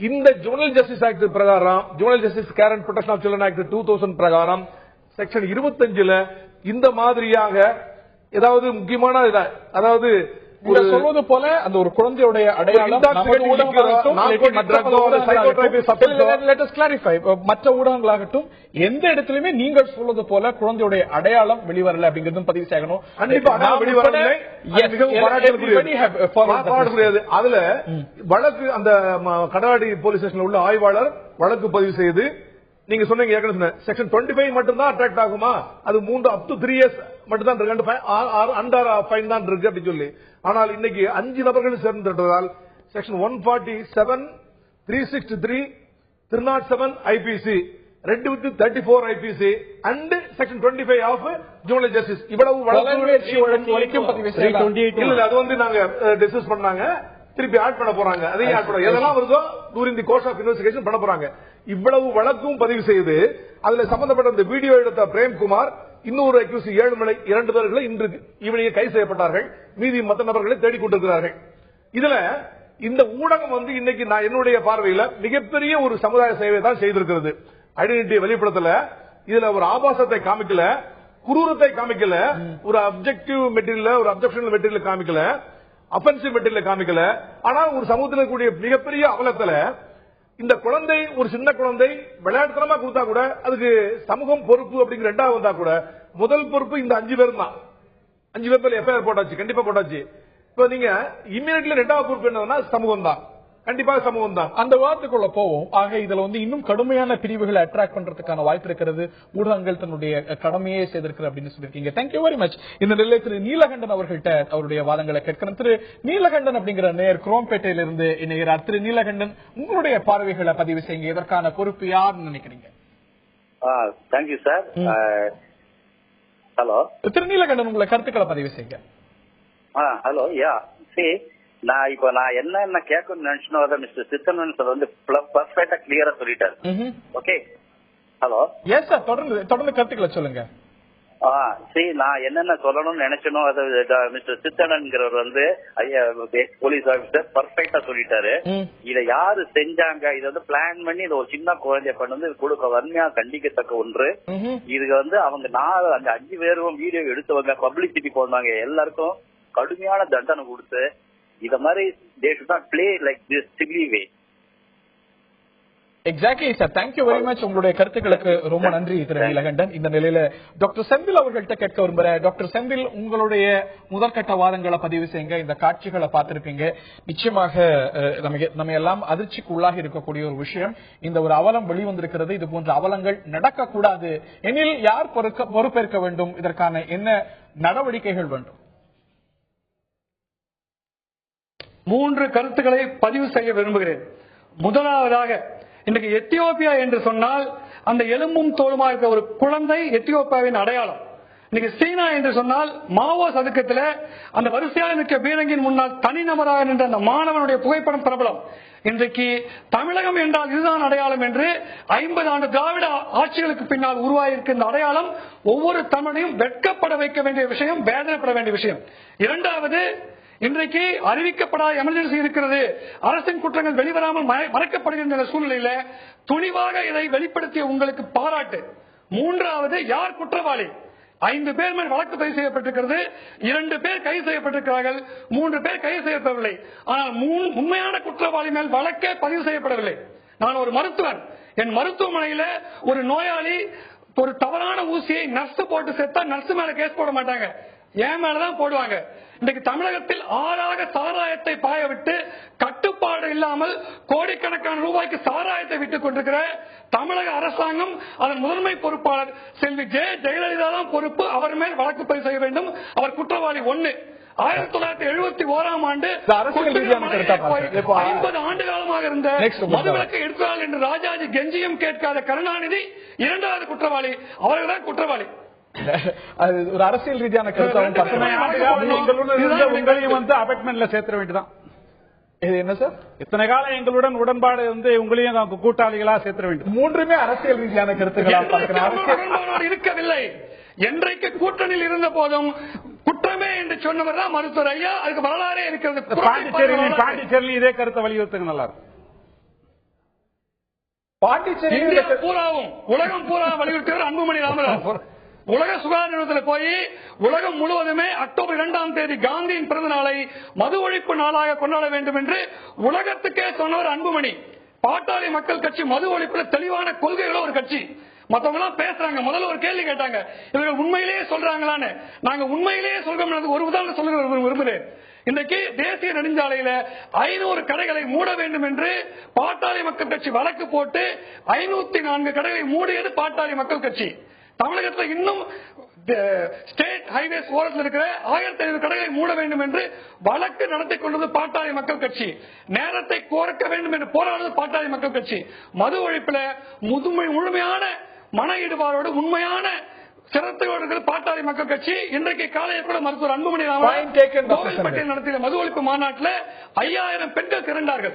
இந்த ஜுவனல் ஜஸ்டிஸ் ஆக்ட் பிரகாரம், juvenile justice care and protection of children act 2000 பிரகாரம் செக்ஷன் 25 இந்த மாதிரியாக ஏதாவது முக்கியமான அதாவது சொல்வது போல அந்த ஒரு குழந்தையுடைய அடையாளம் மற்ற ஊடகங்களாகட்டும் எந்த இடத்திலுமே நீங்கள் சொல்வது போல குழந்தையுடைய அடையாளம் வெளிவரல அப்படிங்கறதும் பதிவு செய்யணும். அதுல வழக்கு அந்த கடலாடி போலீஸ் ஸ்டேஷன்ல உள்ள ஆய்வாளர் வழக்கு பதிவு செய்து, நீங்க சொன்னீங்க செக்ஷன் 25 மட்டும் தான் அட்ராக்ட் ஆகுமா, அது 3 up to 3 years மட்டும் தான் இருக்கு, அண்டர் ஃபைன் தான் இருக்கு அப்படின்னு சொல்லி. ஆனால் இன்னைக்கு 5 நபர்கள் சேர்ந்ததால் section 147, 363, 307 IPC, 234 IPC and section 25 of juvenile justice இவ்வளவு வழக்கு பதிவு செய்யலாம். அது வந்து நாங்க டிஸ்கஸ் பண்ணாங்க, திருப்பி ஆட் பண்ண போறாங்க, அதையும் ஆட் பண்ண எதெல்லாம் வருதோ during the course of investigation பண்ண போறாங்க. இவ்வளவு வழக்கும் பதிவு செய்து அதுல சம்பந்தப்பட்ட இந்த வீடியோ எடுத்த பிரேம்குமார், இன்னொரு அக்யூஸ் 7 மலை 2 பேர்களை இன்று இவனையே கைது செய்யப்பட்டார்கள். மீதி மற்ற நபர்களை தேடிக்கொண்டிருக்கிறார்கள். இதுல இந்த ஊடகம் வந்து இன்னைக்கு நான் என்னுடைய பார்வையில மிகப்பெரிய ஒரு சமுதாய சேவை தான் செய்திருக்கிறது. ஐடென்டிட்டியை வெளிப்படுத்தல, இதுல ஒரு ஆபாசத்தை காமிக்கல, குரூரத்தை காமிக்கல, ஒரு அப்ஜெக்டிவ் மெட்டீரியல் ஒரு அப்ஜெக்ஷனல் மெட்டீரியல் காமிக்கல, அஃபென்சிவ் மெட்டீரியல் காமிக்கல. ஆனா ஒரு சமூகத்தில் கூடிய மிகப்பெரிய அவலத்துல இந்த குழந்தை, ஒரு சின்ன குழந்தை விளையாட்டுத்தனமா கொடுத்தா கூட அதுக்கு சமூகம் பொறுப்பு அப்படிங்கிற 2வது வந்தா கூட முதல் பொறுப்பு இந்த 5 பேர் தான். 5 பேர் மேல எஃப்ஐஆர் போட்டாச்சு, கண்டிப்பா போட்டாச்சு. இப்ப நீங்க இம்மீடியட்லி 2வது பொறுப்பு என்னன்னா சமூகம் தான், கண்டிப்பாக சமூகம் தான். அந்த வார்த்தைக்குள்ள போவோம். ஆக இதுல வந்து இன்னும் கடுமையான பிரிவுகளை அட்ராக்ட் பண்றதுக்கான வாய்ப்பு இருக்கிறது. ஊடகங்கள் தன்னுடைய கடமையே செய்திருக்கிறது அப்படின்னு சொல்லியிருக்கீங்க. Thank you very much. இந்த நிலையில் திரு நீலகண்டன் அவர்கள்ட்ட அவருடைய வாதங்களை கேட்கிறேன். திரு நீலகண்டன் அப்படிங்கிற நேர் குரோம்பேட்டையிலிருந்து இணைகிறார். திரு நீலகண்டன், உங்களுடைய பார்வைகளை பதிவு செய்யுங்க. இதற்கான பொறுப்பு யாருன்னு நினைக்கிறீங்க? Thank you sir. ஹலோ திரு நீலகண்டன், உங்களை கருத்துக்களை பதிவு செய்யுங்க. ஹலோ யா சரி, நான் என்ன கேட்கணும்னு நினைச்சனோ அதை மிஸ்டர் சித்தன் சார் வந்து பர்ஃபெக்ட்டா கிளியரா சொல்லிட்டாரு. ஓகே, ஹலோ எஸ் சார், தொடர்ந்து கருத்துக்களை சொல்லுங்க. சரி, நான் என்னென்ன சொல்லணும்னு நினைச்சனோ அதை மிஸ்டர் சித்தனன்கிறவர் வந்து போலீஸ் ஆபீசர் பர்ஃபெக்ட்டா சொல்லிட்டாரு. இதை யாரு செஞ்சாங்க, இதை வந்து பிளான் பண்ணி இதை ஒரு சின்ன குழந்தைய பண்ணி வந்து கொடுக்க வன்மையா கண்டிக்கத்தக்க ஒன்று. இதுக்கு வந்து அவங்க அந்த 5 பேரும் வீடியோ எடுத்தவங்க, பப்ளிசிட்டி போனாங்க, எல்லாருக்கும் கடுமையான தண்டனை கொடுத்து இத மாதிரி they should not play like this silly way. Exactly sir, thank you very much. உங்களுடைய கருத்துக்களுக்கு ரொம்ப நன்றி திரு நீலகண்டன். இந்த நிலையில டாக்டர் செந்தில் அவர்கள்ட்ட கேட்க விரும்புறேன். டாக்டர் செந்தில், உங்களுடைய முதற்கட்ட வாதங்களை பதிவு செய்யுங்க. இந்த காட்சிகளை பார்த்திருப்பீங்க. நிச்சயமாக நம்ம எல்லாம் அதிர்ச்சிக்கு உள்ளாகி இருக்கக்கூடிய ஒரு விஷயம். இந்த ஒரு அவலம் வெளிவந்திருக்கிறது. இது போன்ற அவலங்கள் நடக்கக்கூடாது எனில் யார் பொறுப்பேற்க வேண்டும்? இதற்கான என்ன நடவடிக்கைகள் வேண்டும்? 3 கருத்துக்களை பதிவு செய்ய விரும்புகிறேன். முதலாவதாக, இன்றைக்கு எத்தியோப்பியா என்று சொன்னால் அந்த எலும்பும் தோலுமா இருக்க ஒரு குழந்தை எத்தியோப்பியாவின் அடையாளம். இன்னைக்கு சீனா என்று சொன்னால் மாவோ சதுக்கத்தில் அந்த வரிசையாக நிற்க பீரங்கின் முன்னால் தனிநபராக நின்ற அந்த மாணவனுடைய புகைப்படம் பிரபலம். இன்றைக்கு தமிழகம் என்றால் இதுதான் அடையாளம் என்று 50 ஆண்டு திராவிட ஆட்சிகளுக்கு பின்னால் உருவாகியிருக்க இந்த அடையாளம் ஒவ்வொரு தமிழையும் வெட்கப்பட வைக்க வேண்டிய விஷயம், வேதனைப்பட வேண்டிய விஷயம். இரண்டாவது, இன்றைக்கு அறிவிக்கப்படாத எமர்ஜென்சி இருக்கிறது, அரசின் குற்றங்கள் வெளிவராமல் மறைக்கப்படுகின்ற சூழ்நிலையில துணிவாக இதை வெளிப்படுத்திய உங்களுக்கு பாராட்டு. மூன்றாவது, யார் குற்றவாளி? 5 பேர் மேல் வழக்கு பதிவு செய்யப்பட்டிருக்கிறது. 2 பேர் கைது செய்யப்பட்டிருக்கிறார்கள், 3 பேர் கைது செய்யப்படவில்லை. ஆனால் உண்மையான குற்றவாளி மேல் வழக்கே பதிவு செய்யப்படவில்லை. நான் ஒரு மருத்துவன். என் மருத்துவமனையில ஒரு நோயாளி ஒரு தவறான ஊசியை நர்ஸ் போட்டு செத்தா நர்ஸ் மேல கேஸ் போட மாட்டாங்க, என் மேலதான் போடுவாங்க. இன்றைக்கு தமிழகத்தில் ஆறாக சாராயத்தை பாய விட்டு கட்டுப்பாடு இல்லாமல் கோடிக்கணக்கான ரூபாய்க்கு சாராயத்தை விட்டுக் கொண்டிருக்கிற தமிழக அரசாங்கம், அதன் முதன்மை பொறுப்பாளர் செல்வி ஜெயலலிதா தான் பொறுப்பு. அவர் மேல் வழக்கு பதிவு செய்ய வேண்டும். அவர் குற்றவாளி 1. 1971 ஆண்டு 50 ஆண்டு காலமாக இருந்த மதுவிலக்கு எடுத்தால் என்று ராஜாஜி கெஞ்சியும் கேட்காத கருணாநிதி 2வது குற்றவாளி. அவர்கள் தான் குற்றவாளி. அது ஒரு அரசியல் ரீதியான கருத்தாகவும் உங்களையும் வந்து அபார்ட்மெண்ட்ல சேர்த்துட வேண்டியதான். இது என்ன சார், இத்தனை காலம் எங்களுடன் உடன்பாடு வந்து உங்களையும் கூட்டாளிகளா சேர்த்துட வேண்டும். 3மே அரசியல் ரீதியான கருத்துக்களா இருக்கவில்லை. என்றைக்கு கூட்டணியில் இருந்த போதும் குற்றமே என்று சொன்னவர் தான் மருத்துவர் ஐயா. அதுக்கு வரலாறே இருக்கிறது. பாண்டிச்சேரியில் இதே கருத்தை வலியுறுத்துங்க. நல்லா இருக்கும். பாண்டிச்சேரி பூராவும் உலகம் பூரா வலியுறுத்தியவர் அன்புமணி ராமதாஸ். உலக சுகாதார நிறுவனத்தில் போய் உலகம் முழுவதுமே அக்டோபர் 2ஆம் தேதி காந்தியின் பிறந்த நாளை மது ஒழிப்பு நாளாக கொண்டாட வேண்டும் என்று உலகத்துக்கே சொன்னவர் அன்புமணி. பாட்டாளி மக்கள் கட்சி மது ஒழிப்புல தெளிவான கொள்கைகளோ ஒரு கட்சி. மத்தவங்க எல்லாம் பேசுறாங்க. முதல்ல ஒரு கேள்வி கேட்டாங்க, இவர்கள் உண்மையிலேயே சொல்றாங்களான்னு. நாங்க உண்மையிலேயே சொல்றோம். ஒரு உதாரணம் சொல்ல விரும்புகிறேன். இன்றைக்கு தேசிய நெடுஞ்சாலையில 500 கடைகளை மூட வேண்டும் என்று பாட்டாளி மக்கள் கட்சி வழக்கு போட்டு 504 கடைகளை மூடியது பாட்டாளி மக்கள் கட்சி. தமிழகத்தில் இன்னும் ஸ்டேட் ஹைவேஸ் ஓரத்தில் இருக்கிற 1500 கடைகளை மூட வேண்டும் என்று வழக்கு நடத்தி கொண்டது பாட்டாளி மக்கள் கட்சி. நேரத்தை குறைக்க வேண்டும் என்று போராடுவது பாட்டாளி மக்கள் கட்சி. மது ஒழிப்புல முழுமையான மன ஈடுபாடோடு உண்மையான சிறந்தவர்கள் பாட்டாளி மக்கள் கட்சி. இன்றைக்கு காலையில் கூட மருத்துவர் அன்புமணி ராமதாஸ் நடத்திய மது ஒழிப்பு மாநாட்டில் 5000 பெண்கள் திரண்டார்கள்.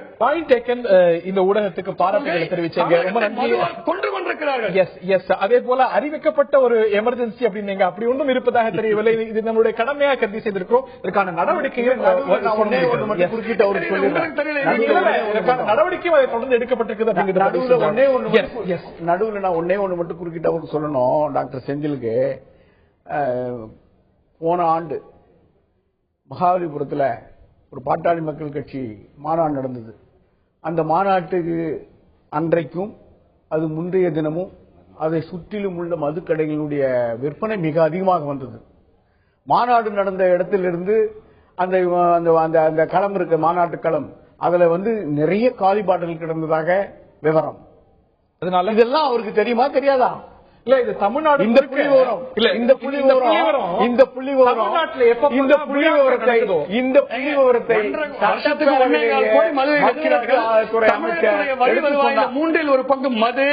இந்த ஊடகத்துக்கு பாராட்டுகளை தெரிவிச்சீங்க. ரொம்ப நன்றி. கொண்டு கொண்டிருக்கிறார்கள். அதே போல அறிவிக்கப்பட்ட ஒரு எமர்ஜென்சி அப்படின்னு அப்படி ஒன்றும் இருப்பதாக தெரியவில்லை. இது நம்மளுடைய கடமையாக கருதி செய்திருக்கிறோம். இதற்கான நடவடிக்கையும் குறுக்கிட்டு அவர் நடவடிக்கையும் அதை தொடர்ந்து எடுக்கப்பட்டிருக்கிறது. நடுவில் நான் ஒன்னே ஒண்ணு மட்டும் குறுக்கிட்டு அவருக்கு சொல்லணும். டாக்டர் செந்தில் போன ஆண்டு மகாபலிபுரத்தில் ஒரு பாட்டாளி மக்கள் கட்சி மாநாடு நடந்தது. அந்த மாநாட்டுக்கு அன்றைக்கும் அது முந்தைய தினமும் அதை சுற்றிலும் உள்ள மதுக்கடைகளுடைய விற்பனை மிக அதிகமாக வந்தது. மாநாடு நடந்த இடத்திலிருந்து அந்த களம் இருக்கு, மாநாட்டு களம், அதுல நிறைய காலி பாட்டில் கிடந்ததாக விவரம். அதனால இதெல்லாம் அவருக்கு தெரியுமா தெரியாதா? இல்ல, இது தமிழ்நாடு. இந்த புள்ளி விவரம் இல்ல, இந்த புள்ளி விவரத்தை சட்டத்துக்கு 3 ஒரு பங்கு மது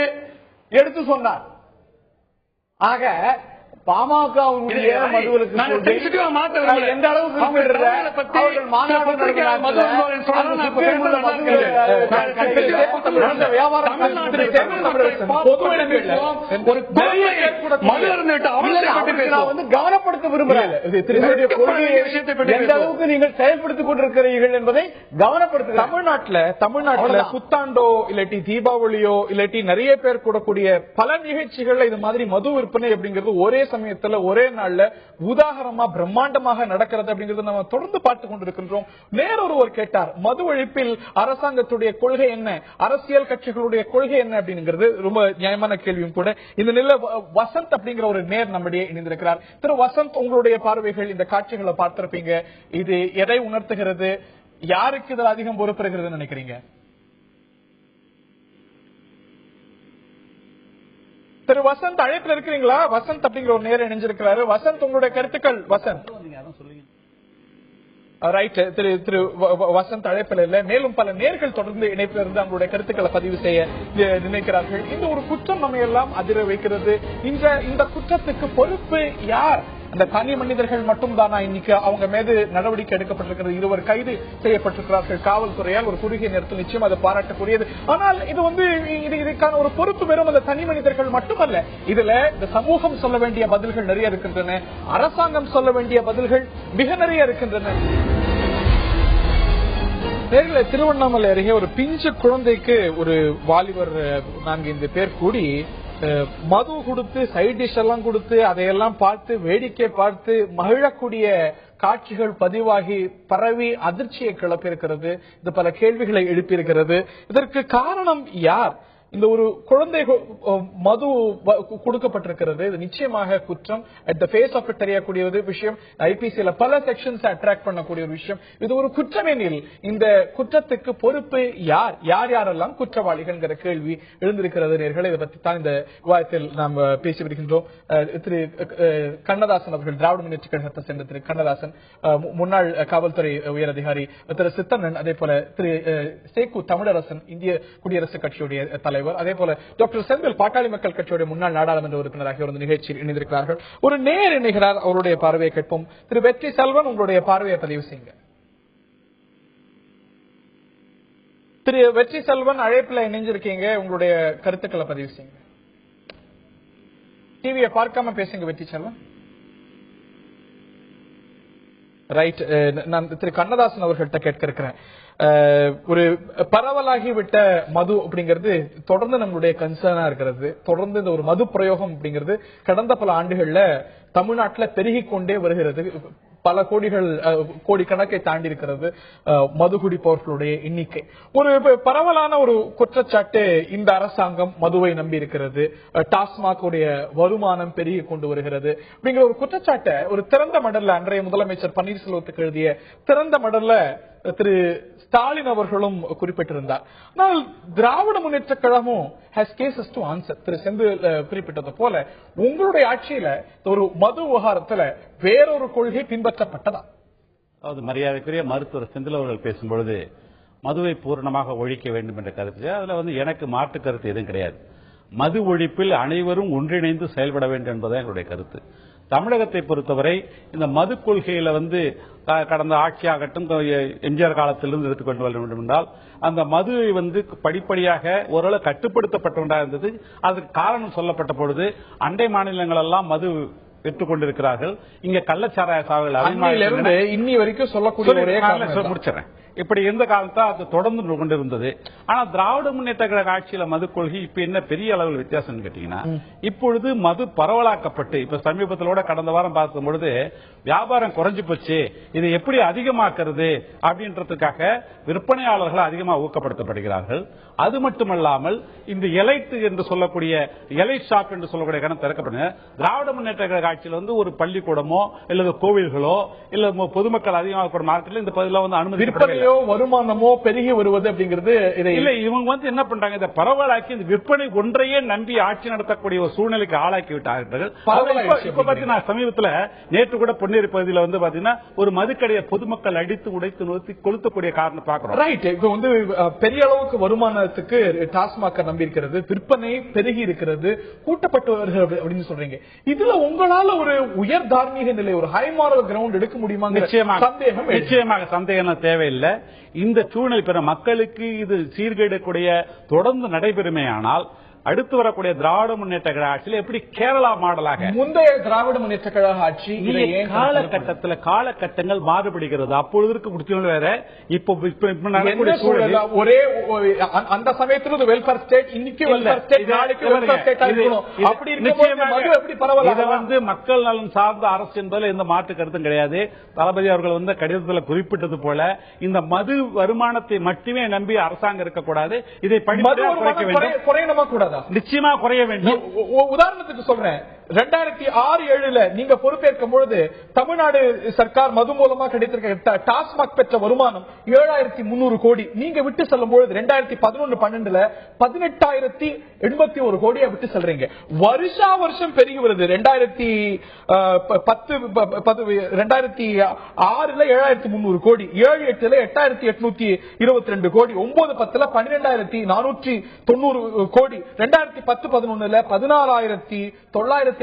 எடுத்து சொன்னார். ஆக பாமகவுடைய மதுவிலக்கு எந்த அளவுக்கு கவனப்படுத்த விரும்புகிறேன். எந்த அளவுக்கு நீங்கள் செயல்படுத்திக் கொண்டிருக்கிறீர்கள் என்பதை கவனப்படுத்த. தமிழ்நாட்டுல புத்தாண்டோ இல்லாட்டி தீபாவளியோ இல்லாட்டி நிறைய பேர் கூடக்கூடிய பல நிகழ்ச்சிகள்ல இது மாதிரி மது விற்பனை அப்படிங்கிறது ஒரே சமயத்துல ஒரே நாள்ல உதாரணமா பிரம்மாண்டமாக நடக்கிறது அப்படிங்கிறது நம்ம தொடர்ந்து பார்த்துக் கொண்டிருக்கின்றோம். நேரொருவர் கேட்டார், மது ஒழிப்பில் அரசாங்கத்துடைய கொள்கை என்ன, அரசியல் கட்சிகளுடைய கொள்கை என்ன அப்படிங்கிறது ரொம்ப நியாயமான கேள்வியும் கூட. இந்த நிலை வசந்த் அப்படிங்கிற ஒரு நேர் நம்முடைய இணைந்திருக்கிறார். திரு வசந்த், உங்களுடைய பார்வைகள், இந்த காட்சிகளை பார்த்திருப்பீங்க, இது எதை உணர்த்துகிறது, யாருக்கு இதில் அதிகம் பொறுப்பெறுகிறதுன்னு நினைக்கிறீங்க? திரு வசந்த் அழைப்பில் இருக்கிறீங்களா? வசந்த் அப்படிங்கிற ஒரு நேரம் இணைஞ்சிருக்கிறாரு. வசந்த், உங்களுடைய கருத்துக்கள். வசந்த் ரைட். திரு வசந்த் அழைப்பில் இல்ல, மேலும் பல நேர்கள் தொடர்ந்து இணைப்பில் இருந்து அவங்களுடைய கருத்துக்களை பதிவு செய்ய நினைக்கிறார்கள். இந்த ஒரு குற்றம் நம்ம எல்லாம் அதிர வைக்கிறது. இந்த குற்றத்துக்கு பொறுப்பு யார்? அந்த தனி மனிதர்கள் மட்டும் தானா? இன்னைக்கு அவங்க மீது நடவடிக்கை எடுக்கப்பட்டிருக்கிறது. 20 கைது செய்யப்பட்டிருக்கிறார்கள் காவல்துறையால். ஒரு குறுகிய நேரத்தில் நிச்சயம் அதை பாராட்டக்கூடியது. ஆனால் இது இதுக்கான ஒரு பொறுப்பு வெறும் அந்த தனி மனிதர்கள் மட்டுமல்ல. இதுல இந்த சமூகம் சொல்ல வேண்டிய பதில்கள் நிறைய இருக்கின்றன. அரசாங்கம் சொல்ல வேண்டிய பதில்கள் மிக நிறைய இருக்கின்றன. நேரில் திருவண்ணாமலை அருகே ஒரு பிஞ்சு குழந்தைக்கு ஒரு வாலிபர் 4-5 பேர் கூடி மது கொடுத்து சைட் டிஷ் எல்லாம் கொடுத்து அதையெல்லாம் பார்த்து வேடிக்கை பார்த்து மகிழக்கூடிய காட்சிகள் பதிவாகி பரவி அதிர்ச்சியை கிளப்பியிருக்கிறது. இது பல கேள்விகளை எழுப்பியிருக்கிறது. இதற்கு காரணம் யார்? இந்த ஒரு குழந்தை மது கொடுக்கப்பட்டிருக்கிறது. இது நிச்சயமாக குற்றம். At the face of it தெரியக்கூடிய விஷயம். ஐபிசியில பல செக்ஷன்ஸ் அட்ராக்ட் பண்ணக்கூடிய ஒரு விஷயம். இது ஒரு குற்றமெனில் இந்த குற்றத்துக்கு பொறுப்பு யார்? யாரெல்லாம் குற்றவாளிகள் கேள்வி எழுந்திருக்கிறது. நேயர்களே, இதை பற்றி தான் இந்த விவாதத்தில் நாம் பேசி வருகின்றோம். திரு கண்ணதாசன் அவர்கள், திராவிட முன்னேற்ற கழகத்தை சேர்ந்த திரு கண்ணதாசன், முன்னாள் காவல்துறை உயரதிகாரி திரு சித்தண்ணன், அதே போல திரு சேக்கு தமிழரசன், இந்திய குடியரசுக் கட்சியுடைய தலைவர், அதே போல டாக்டர் செந்தில், பாட்டாளி மக்கள் கட்சியுடைய முன்னாள் நாடாளுமன்ற உறுப்பினர் ஆகியோர் இந்த நிகழ்ச்சியில் இணைந்திருக்கிறார்கள். ஒரு நேர் இணைகிறார், அவருடைய பார்வையை கேட்போம். திரு வெற்றி செல்வன், உங்களுடைய பார்வையை பதிவு செய்யுங்க. திரு வெற்றி செல்வன், அழைப்புல இணைஞ்சிருக்கீங்க, உங்களுடைய கருத்துக்களை பதிவு செய்யுங்க. டிவியை பார்க்காம பேசுங்க வெற்றி செல்வன். ரைட், நான் திரு கண்ணதாசன் அவர்கள்ட்ட கேட்க இருக்கிறேன். ஒரு பரவலாகிவிட்ட மது அப்படிங்கிறது தொடர்ந்து நம்மளுடைய கன்சர்னா இருக்கிறது. தொடர்ந்து இந்த ஒரு மது பிரயோகம் அப்படிங்கிறது கடந்த பல ஆண்டுகள்ல தமிழ்நாட்டில் பெருகி கொண்டே வருகிறது. பல கோடி கணக்கை தாண்டி இருக்கிறது மது குடிப்பவர்களுடைய எண்ணிக்கை. ஒரு பரவலான ஒரு குற்றச்சாட்டு, இந்த அரசாங்கம் மதுவை நம்பி இருக்கிறது, டாஸ்மாக் உடைய வருமானம் பெருகி கொண்டு வருகிறது அப்படிங்கிற ஒரு குற்றச்சாட்டை ஒரு திறந்த மடல்ல அன்றைய முதலமைச்சர் பன்னீர்செல்வத்துக்கு எழுதிய திறந்த மடல்ல திரு ஸ்டாலின் அவர்களும் குறிப்பிட்டிருந்தார். ஆனால் திராவிட முன்னேற்ற கழகமும் has cases to answer. திரு செந்தில் குறிப்பிட்டது போல உங்களுடைய ஆட்சியில ஒரு மது விவகாரத்துல வேறொரு கொள்கை பின்பற்றப்பட்டதா? அதாவது மரியாதைக்குரிய மருத்துவர் செந்தில் அவர்கள் பேசும்பொழுது மதுவை பூரணமாக ஒழிக்க வேண்டும் என்ற கருத்து, அதுல எனக்கு மாற்று கருத்து எதுவும் கிடையாது. மது ஒழிப்பில் அனைவரும் ஒன்றிணைந்து செயல்பட வேண்டும் என்பதுதான் என்னுடைய கருத்து. தமிழகத்தை பொறுத்தவரை இந்த மது கொள்கையில கடந்த ஆட்சியாகட்டும் எம்ஜிஆர் காலத்திலிருந்து எடுத்துக்கொண்டு வர வேண்டும் என்றால் அந்த மதுவை படிப்படியாக ஓரளவு கட்டுப்படுத்தப்பட்ட ஒன்றாக இருந்தது. அதுக்கு காரணம் சொல்லப்பட்ட பொழுது அண்டை மாநிலங்கள் எல்லாம் மது பெற்றுக் கொண்டிருக்கிறார்கள். இங்க கள்ளச்சாராய சாவடிகள் இன்னி வரைக்கும் சொல்லக்கூடிய முடிச்சிடறேன். இப்படி எந்த காலத்தா அது தொடர்ந்து கொண்டிருந்தது. ஆனா திராவிட முன்னேற்ற கழக ஆட்சியில மது கொள்கை இப்ப என்ன பெரிய அளவில் வித்தியாசம் கேட்டீங்கன்னா, இப்பொழுது மது பரவலாக்கப்பட்டு இப்ப சமீபத்திலோட கடந்த வாரம் பார்க்கும் பொழுது வியாபாரம் குறைஞ்சு போச்சு, இதை எப்படி அதிகமாக்குறது அப்படின்றதுக்காக விற்பனையாளர்கள் அதிகமாக ஊக்கப்படுத்தப்படுகிறார்கள். அது மட்டுமல்லாமல் இந்த எலைட் என்று சொல்லக்கூடிய எலைட் ஷாப் என்று சொல்லக்கூடிய கணக்கு திறக்கப்படுங்க. திராவிட முன்னேற்ற கழக ஆட்சியில் ஒரு பள்ளிக்கூடமோ இல்ல கோவில்களோ இல்ல பொதுமக்கள் அதிகமாக மார்க்கெட்ல இந்த பதில அனுமதி வருமானமோ பெருகி வருவது அப்படிங்கிறது இல்ல. இவங்க என்ன பண்றாங்க, இந்த பரவலாக்கி இந்த விற்பனை ஒன்றையே நம்பி ஆட்சி நடத்தக்கூடிய ஒரு சூழ்நிலைக்கு ஆளாக்கி விட்டார்கள். இப்ப பாத்தீங்கன்னா சமீபத்தில் நேற்று கூட பொன்னேரி பகுதியில் பாத்தீங்கன்னா ஒரு மதுக்கடையை பொதுமக்கள் அடித்து உடைத்து நோக்கி கொளுத்தக்கூடிய காரணம் பாக்குறோம். ரைட், இப்ப பெரிய அளவுக்கு வருமானத்துக்கு டாஸ்மாக் நம்பி இருக்கிறது, விற்பனை பெருகி இருக்கிறது, கூட்டப்பட்டு வருகிறது அப்படின்னு சொல்றீங்க. இதுல உங்களால ஒரு உயர் தார்மீக நிலை, ஒரு ஹை மாரல் கிரவுண்ட் எடுக்க முடியுமா? நிச்சயமாக சந்தேகம் தேவையில்லை. இந்த சூழ்நிலை பெற மக்களுக்கு இது சீர்கேடக்கூடிய தொடர்ந்து நடைபெறுமேயானால் அடுத்து வரக்கூடிய திராவிட முன்னேற்ற கழக ஆட்சியில் எப்படி கேரளா மாடலாக முந்தைய திராவிட முன்னேற்ற கழக ஆட்சி காலகட்டத்தில் காலகட்டங்கள் மாறுபடுகிறது. அப்பொழுது இருக்க வேற இப்போ ஒரே அந்த சமயத்தில் வெல்ஃபேர் ஸ்டேட், இன்னைக்கு வெல்ஃபேர் ஸ்டேட், நாளைக்கு வெல்ஃபேர் ஸ்டேட் அப்படி இருக்கு. மக்கள் நலன் சார்ந்த அரசு என்பதில் எந்த மாற்று கருத்தும் கிடையாது. தளபதி அவர்கள் கடிதத்தில் குறிப்பிட்டது போல இந்த மது வருமானத்தை மட்டுமே நம்பி அரசாங்கம் இருக்கக்கூடாது. இதை குறையணுமா கூடாது? நிச்சயமா குறைய வேண்டும். உதாரணத்துக்கு சொல்றேன், 2006-7 நீங்க பொறுப்பேற்கும் பொழுது தமிழ்நாடு சர்க்கார் மது மூலமா கிடைத்திருக்க டாஸ்மாக் பெற்ற வருமானம் 7300 கோடி. நீங்க விட்டு செல்லும் பொழுது 2011-12 18,081 கோடியை விட்டு செல்றீங்க. வருஷா வருஷம் பெருகி வருது. 2006 7300 கோடி, 7-8 8822 கோடி, 9-10 12,490 கோடி, 2010-11 16,965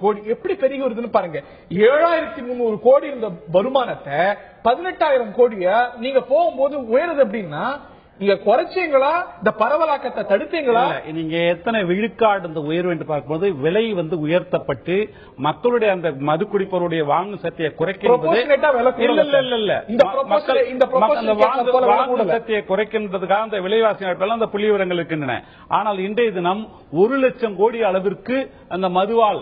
கோடி. எப்படி பெருகி வருதுன்னு பாருங்க. 7,300 கோடி இந்த வருமானத்தை 18,000 கோடிய நீங்க போகும்போது உயருது அப்படின்னா நீங்க குறைச்சீங்களா, இந்த பரவலாக்கத்தை தடுத்தீங்களா? நீங்க எத்தனை விழுக்காடு இந்த உயர்வு என்று பார்க்கும்போது விலை வந்து உயர்த்தப்பட்டு மக்களுடைய அந்த மது குடிப்பவருடைய வாங்கும் சக்தியை குறைக்கிறது சக்தியை குறைக்கின்றதுக்காக அந்த விலைவாசி அந்த புள்ளி விவரங்கள் இருக்கின்றன. ஆனால் இன்றைய தினம் 1 லட்சம் கோடி அளவிற்கு அந்த மதுவால்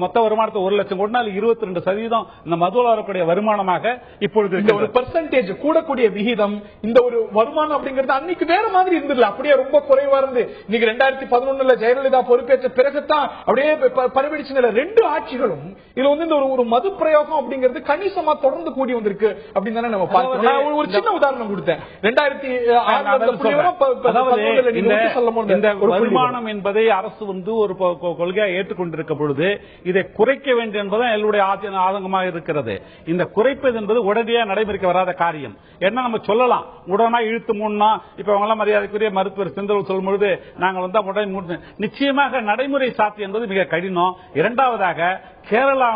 மொத்த வருமானத்தை 1 லட்சம் கோடினால் 22% இந்த மதுவால் வரக்கூடிய வருமானமாக இப்பொழுது இந்த ஒரு பெர்சன்டேஜ் கூடக்கூடிய விகிதம், இந்த ஒரு வருமானம் அப்படிங்கிறது அன்னைக்கு வேற மாதிரி இருந்தது. அப்படியே ரொம்ப குறைவா இருந்து இன்னைக்கு 2011 ஜெயலலிதா பொறுப்பேற்ற பிறகுதான் அப்படியே பரவிடுச்சு. 2 ஆட்சிகளும் இதுல வந்து இந்த ஒரு மது பிரயோகம் அப்படிங்கிறது கணிசமா தொடர்ந்து கூடி வந்திருக்கு அப்படின்னு தானே நம்ம பார்க்கிறோம். ஒரு சின்ன உதாரணம் கொடுத்தேன். 2006 இந்த வருமானம் என்பதை அரசு வந்து ஒரு கொள்கையா ஏற்றுக்கொண்டிருக்க பொழுது இதை குறைக்க வேண்டும் என்பதுதான் எங்களுடைய ஆதங்கமாக இருக்கிறது. இந்த குறைப்பது என்பது உடனடியாக நடைமுறைக்கு வராத காரியம். என்ன நம்ம சொல்லலாம், உடனே இழுத்து மூடனா இப்ப அவங்களாம் மரியாதைக்குரிய மருத்துவர் செந்தல் சொல்லும் பொழுது நாங்கள் வந்து உடனே நிச்சயமாக நடைமுறை சாத்தியம் என்பது மிக கடினம். இரண்டாவதாக கேரளா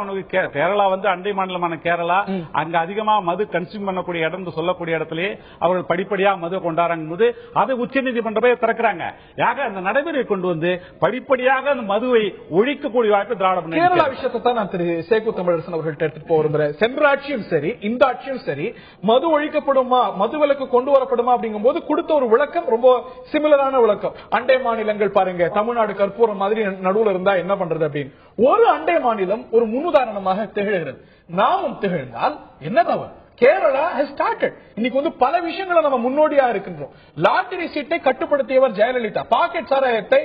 வந்து அண்டை மாநிலமான கேரளா, அங்க அதிகமாக மது கன்சியூம் பண்ணக்கூடிய இடம் சொல்லக்கூடிய இடத்திலேயே அவர்கள் படிப்படியாக மது கொண்டாடுறாங்க போது அதை உச்சநீதிமன்றமே திறக்கிறாங்க. அந்த நடைமுறை கொண்டு வந்து படிப்படியாக அந்த மதுவை ஒழிக்கக்கூடிய வாய்ப்பு திராவிட கேரளா விஷயத்தை தான் நான் திரு சேகு தமிழரசன் அவர்கள்ட்ட எடுத்துட்டு போக விரும்புறேன். சென்ற ஆட்சியும் சரி இந்த ஆட்சியும் சரி மது ஒழிக்கப்படுமா, மது விலக்கு கொண்டு வரப்படுமா அப்படிங்கும் போது கொடுத்த ஒரு விளக்கம் ரொம்ப சிமிலரான விளக்கம். அண்டை மாநிலங்கள் பாருங்க, தமிழ்நாடு கற்பூரம் மாதிரி நடுவுல இருந்தா என்ன பண்றது அப்படின்னு ஒரு அண்டை மாநிலம் ஒரு முன்னுதாரணமாக திகழ்கிறது. நாமும் திகழ்ந்தால் என்ன தவறு? Kerala has started. இன்னைக்கு வந்து பல விஷயங்களை நம்ம முன்னோடியா இருக்கின்றோம். லாட்டரி சீட்டை கட்டுப்படுத்தியவர் ஜெயலலிதா, பாக்கெட் சாராயத்தை